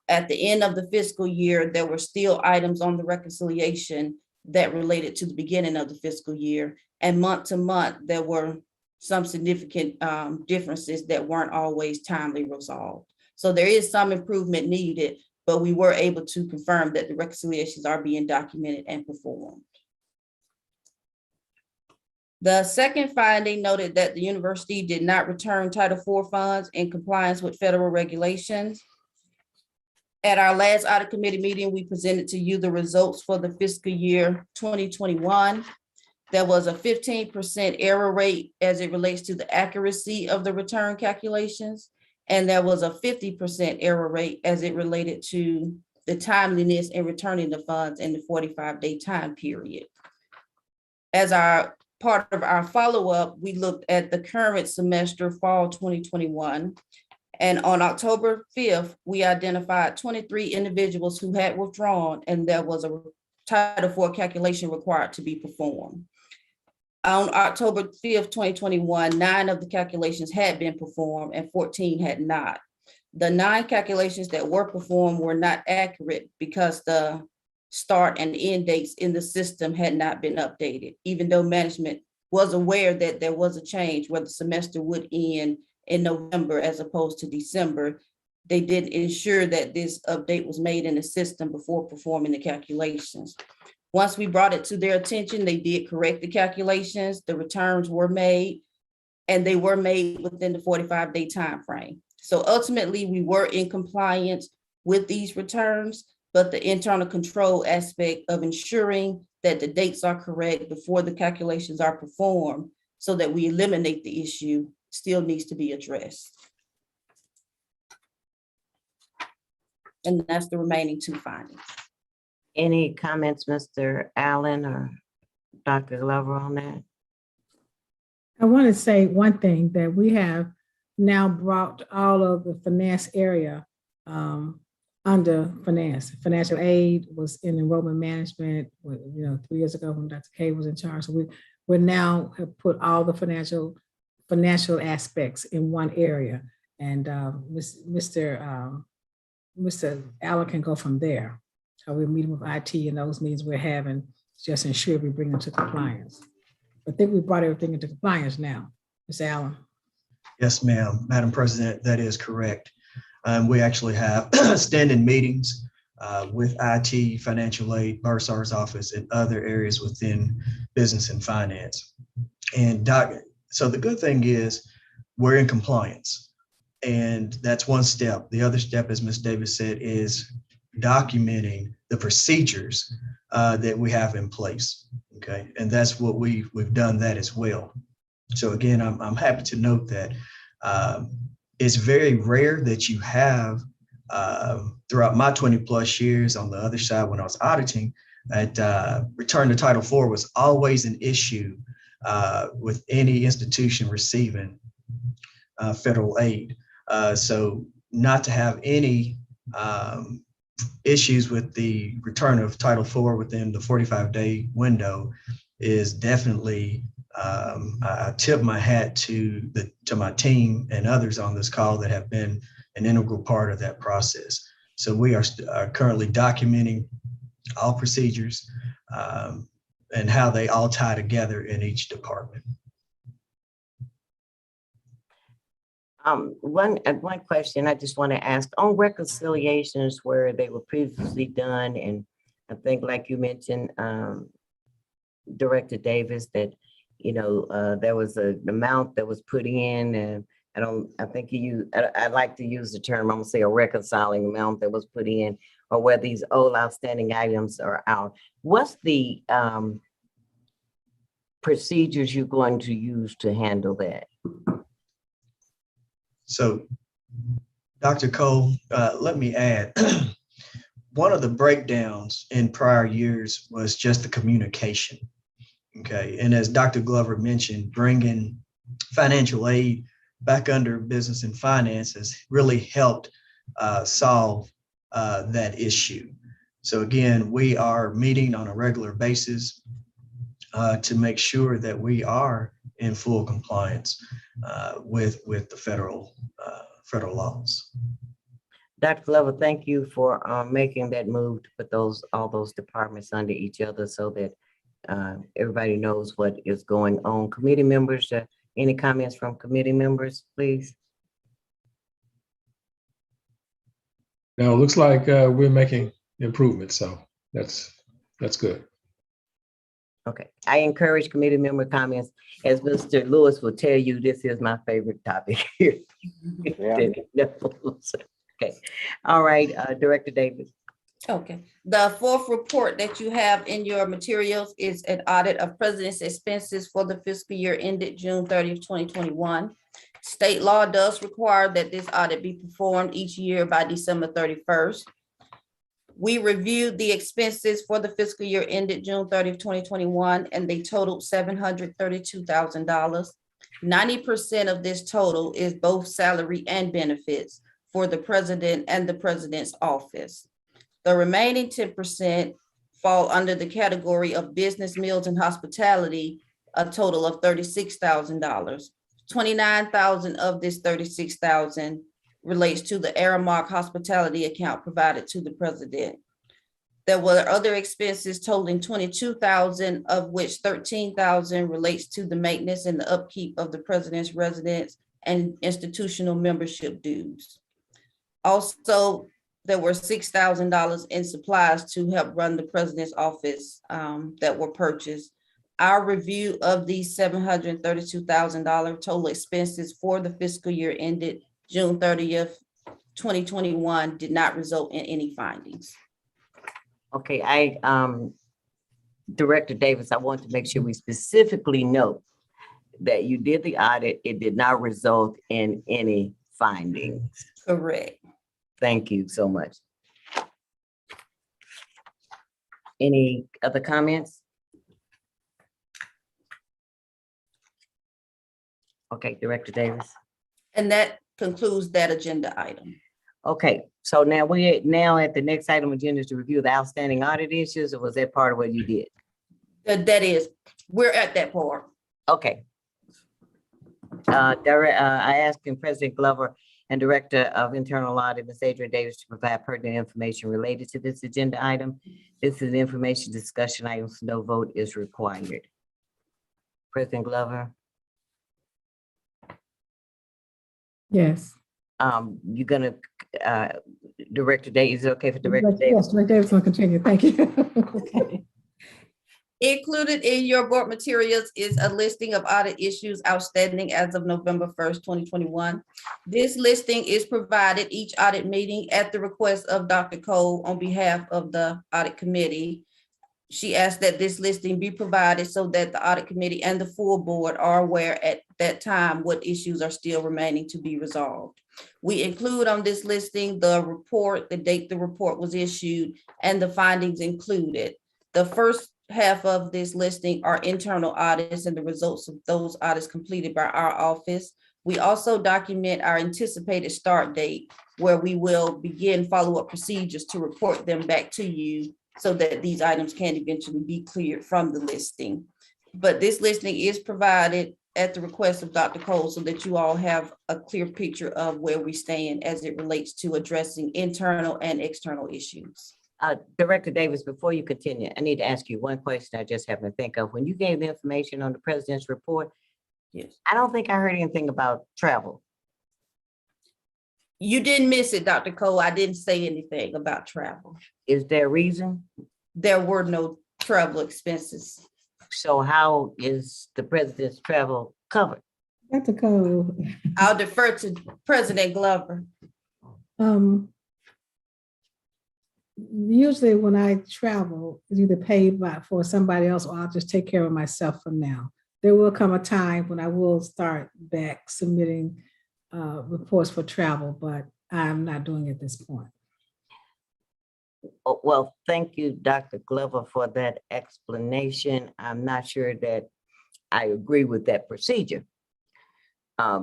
At the end of the fiscal year, there were still items on the reconciliation that related to the beginning of the fiscal year, and month to month, there were some significant differences that weren't always timely resolved. So there is some improvement needed, but we were able to confirm that the reconciliations are being documented and performed. The second finding noted that the university did not return Title IV funds in compliance with federal regulations. At our last audit committee meeting, we presented to you the results for the fiscal year 2021. There was a 15% error rate as it relates to the accuracy of the return calculations. And there was a 50% error rate as it related to the timeliness in returning the funds in the 45-day time period. As our part of our follow-up, we looked at the current semester, fall 2021. And on October 5th, we identified 23 individuals who had withdrawn, and there was a Title IV calculation required to be performed. On October 5th, 2021, 9 of the calculations had been performed and 14 had not. The 9 calculations that were performed were not accurate because the start and end dates in the system had not been updated, even though management was aware that there was a change where the semester would end in November as opposed to December. They did ensure that this update was made in the system before performing the calculations. Once we brought it to their attention, they did correct the calculations, the returns were made, and they were made within the 45-day time frame. So ultimately, we were in compliance with these returns, but the internal control aspect of ensuring that the dates are correct before the calculations are performed so that we eliminate the issue still needs to be addressed. And that's the remaining 2 findings. Any comments, Mr. Allen or Dr. Glover, on that? I want to say one thing, that we have now brought all of the finance area under finance. Financial aid was in enrollment management, 3 years ago when Dr. K was in charge. So we now have put all the financial aspects in one area, and Mr. Allen can go from there. So we're meeting with IT, and those meetings we're having just ensure we bring them to compliance. I think we brought everything into compliance now. Ms. Allen. Yes, ma'am. Madam President, that is correct. We actually have standing meetings with IT, financial aid, bursar's office, and other areas within business and finance. And so the good thing is we're in compliance. And that's one step. The other step, as Ms. Davis said, is documenting the procedures that we have in place. Okay, and that's what we've done that as well. So again, I'm happy to note that it's very rare that you have throughout my 20 plus years on the other side when I was auditing, that return to Title IV was always an issue with any institution receiving federal aid. So not to have any issues with the return of Title IV within the 45-day window is definitely, I tip my hat to my team and others on this call that have been an integral part of that process. So we are currently documenting all procedures and how they all tie together in each department. One question I just want to ask on reconciliations where they were previously done, and I think like you mentioned, Director Davis, that there was an amount that was put in, and I like to use the term, I'm gonna say a reconciling amount that was put in, or where these old outstanding items are out. What's the procedures you're going to use to handle that? So, Dr. Cole, let me add, one of the breakdowns in prior years was just the communication. Okay, and as Dr. Glover mentioned, bringing financial aid back under business and finance has really helped solve that issue. So again, we are meeting on a regular basis to make sure that we are in full compliance with the federal laws. Dr. Glover, thank you for making that move to put all those departments under each other so that everybody knows what is going on. Committee members, any comments from committee members, please? Now, it looks like we're making improvements, so that's good. Okay, I encourage committee member comments. As Mr. Lewis will tell you, this is my favorite topic here. Okay, all right, Director Davis. Okay, the fourth report that you have in your materials is an audit of president's expenses for the fiscal year ended June 30th, 2021. State law does require that this audit be performed each year by December 31st. We reviewed the expenses for the fiscal year ended June 30th, 2021, and they totaled $732,000. 90% of this total is both salary and benefits for the president and the president's office. The remaining 10% fall under the category of business, meals, and hospitality, a total of $36,000. 29,000 of this 36,000 relates to the Aramark hospitality account provided to the president. There were other expenses totaling 22,000, of which 13,000 relates to the maintenance and the upkeep of the president's residence and institutional membership dues. Also, there were $6,000 in supplies to help run the president's office that were purchased. Our review of these $732,000 total expenses for the fiscal year ended June 30th, 2021 did not result in any findings. Okay, Director Davis, I want to make sure we specifically note that you did the audit. It did not result in any findings. Correct. Thank you so much. Any other comments? Okay, Director Davis. And that concludes that agenda item. Okay, so now we're at the next item agenda is to review the outstanding audit issues, or was that part of what you did? That is, we're at that part. Okay. I asked President Glover and Director of Internal Audit, Ms. Adrian Davis, to provide pertinent information related to this agenda item. This is information discussion item, so no vote is required. President Glover. Yes. You're gonna, Director Davis, is it okay for Director Davis? Yes, Director Davis will continue. Thank you. Okay. Included in your board materials is a listing of audit issues outstanding as of November 1st, 2021. This listing is provided each audit meeting at the request of Dr. Cole on behalf of the audit committee. She asked that this listing be provided so that the audit committee and the full board are aware at that time what issues are still remaining to be resolved. We include on this listing the report, the date the report was issued, and the findings included. The first half of this listing are internal audits and the results of those audits completed by our office. We also document our anticipated start date, where we will begin follow-up procedures to report them back to you so that these items can eventually be cleared from the listing. But this listing is provided at the request of Dr. Cole so that you all have a clear picture of where we stand as it relates to addressing internal and external issues. Director Davis, before you continue, I need to ask you one question I just happened to think of. When you gave the information on the president's report, yes, I don't think I heard anything about travel. You didn't miss it, Dr. Cole. I didn't say anything about travel. Is there a reason? There were no travel expenses. So how is the president's travel covered? Dr. Cole. I'll defer to President Glover. Usually when I travel, it's either paid by for somebody else or I'll just take care of myself for now. There will come a time when I will start back submitting reports for travel, but I'm not doing it at this point. Oh, well, thank you, Dr. Glover, for that explanation. I'm not sure that I agree with that procedure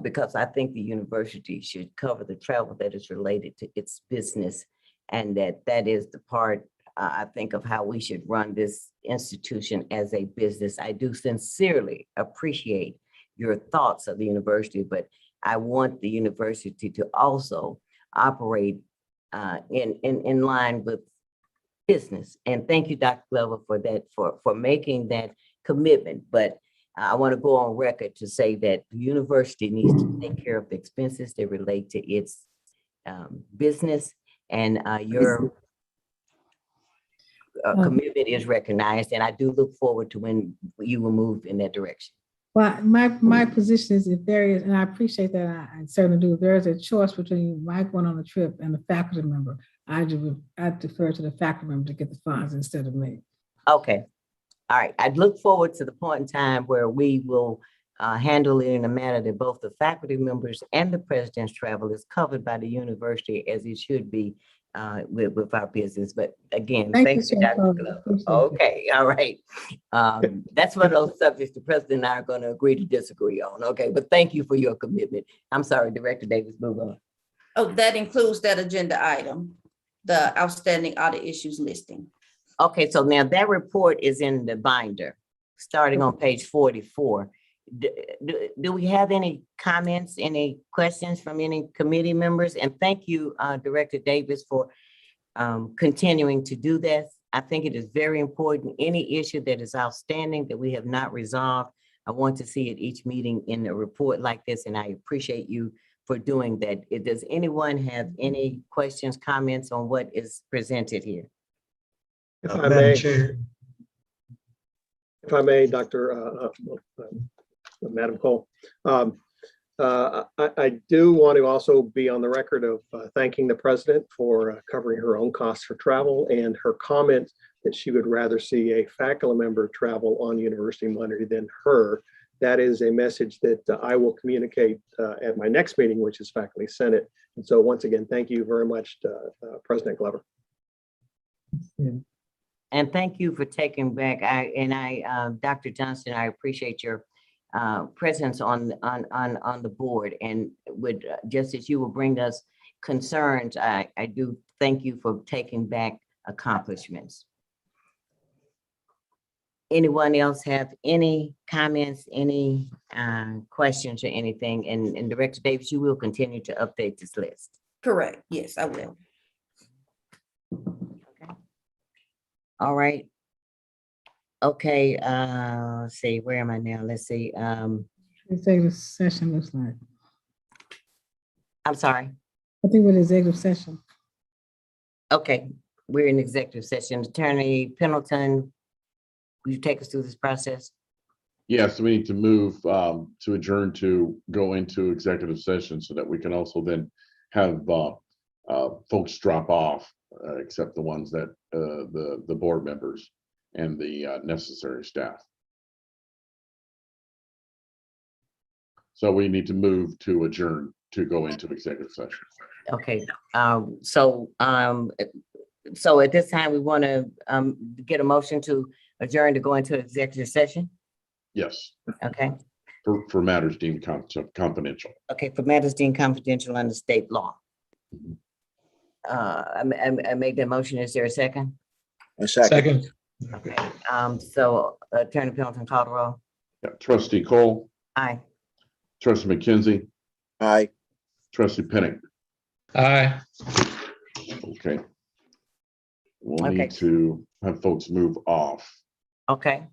because I think the university should cover the travel that is related to its business, and that is the part, I think, of how we should run this institution as a business. I do sincerely appreciate your thoughts of the university, but I want the university to also operate in line with business. And thank you, Dr. Glover, for that, for making that commitment. But I want to go on record to say that the university needs to take care of the expenses that relate to its business, and your commitment is recognized. And I do look forward to when you will move in that direction. Well, my position is if there is, and I appreciate that, I certainly do, if there is a choice between my going on a trip and the faculty member, I defer to the faculty member to get the funds instead of me. Okay. All right. I'd look forward to the point in time where we will handle it in a manner that both the faculty members and the president's travel is covered by the university as it should be with our business. But again, thank you, Dr. Glover. Okay, all right. That's one of those subjects the president and I are going to agree to disagree on. Okay, but thank you for your commitment. I'm sorry, Director Davis, move on. Oh, that includes that agenda item, the outstanding audit issues listing. Okay, so now that report is in the binder, starting on page 44. Do we have any comments, any questions from any committee members? And thank you, Director Davis, for continuing to do this. I think it is very important. Any issue that is outstanding that we have not resolved, I want to see at each meeting in a report like this, and I appreciate you for doing that. Does anyone have any questions, comments on what is presented here? If I may, Madam Cole, I do want to also be on the record of thanking the president for covering her own costs for travel, and her comment that she would rather see a faculty member travel on university money than her. That is a message that I will communicate at my next meeting, which is Faculty Senate. And so once again, thank you very much to President Glover. Yeah. And thank you for taking back, Dr. Johnston, I appreciate your presence on the board, and would just as you will bring us concerns, I do thank you for taking back accomplishments. Anyone else have any comments, any questions or anything? And Director Davis, you will continue to update this list. Correct. Yes, I will. Okay. All right. Okay, let's see, where am I now? Let's see. Executive session looks like. I'm sorry. I think we're in executive session. Okay, we're in executive session. Attorney Pendleton, will you take us through this process? Yes, we need to move to adjourn to go into executive session so that we can also then have folks drop off, except the ones that the board members and the necessary staff. So we need to move to adjourn to go into executive session. Okay, so at this time, we want to get a motion to adjourn to go into executive session. Yes, Okay, for matters deemed confidential. okay, for matters deemed confidential under state law. I made that motion. Is there a second? A second. Second. Okay, so Attorney Pendleton, call the roll. Yeah, Trustee Cole, Aye. Trustee McKenzie, Aye. Trustee Pinnick. Aye. Okay. We'll Okay. need to have folks move off. Okay,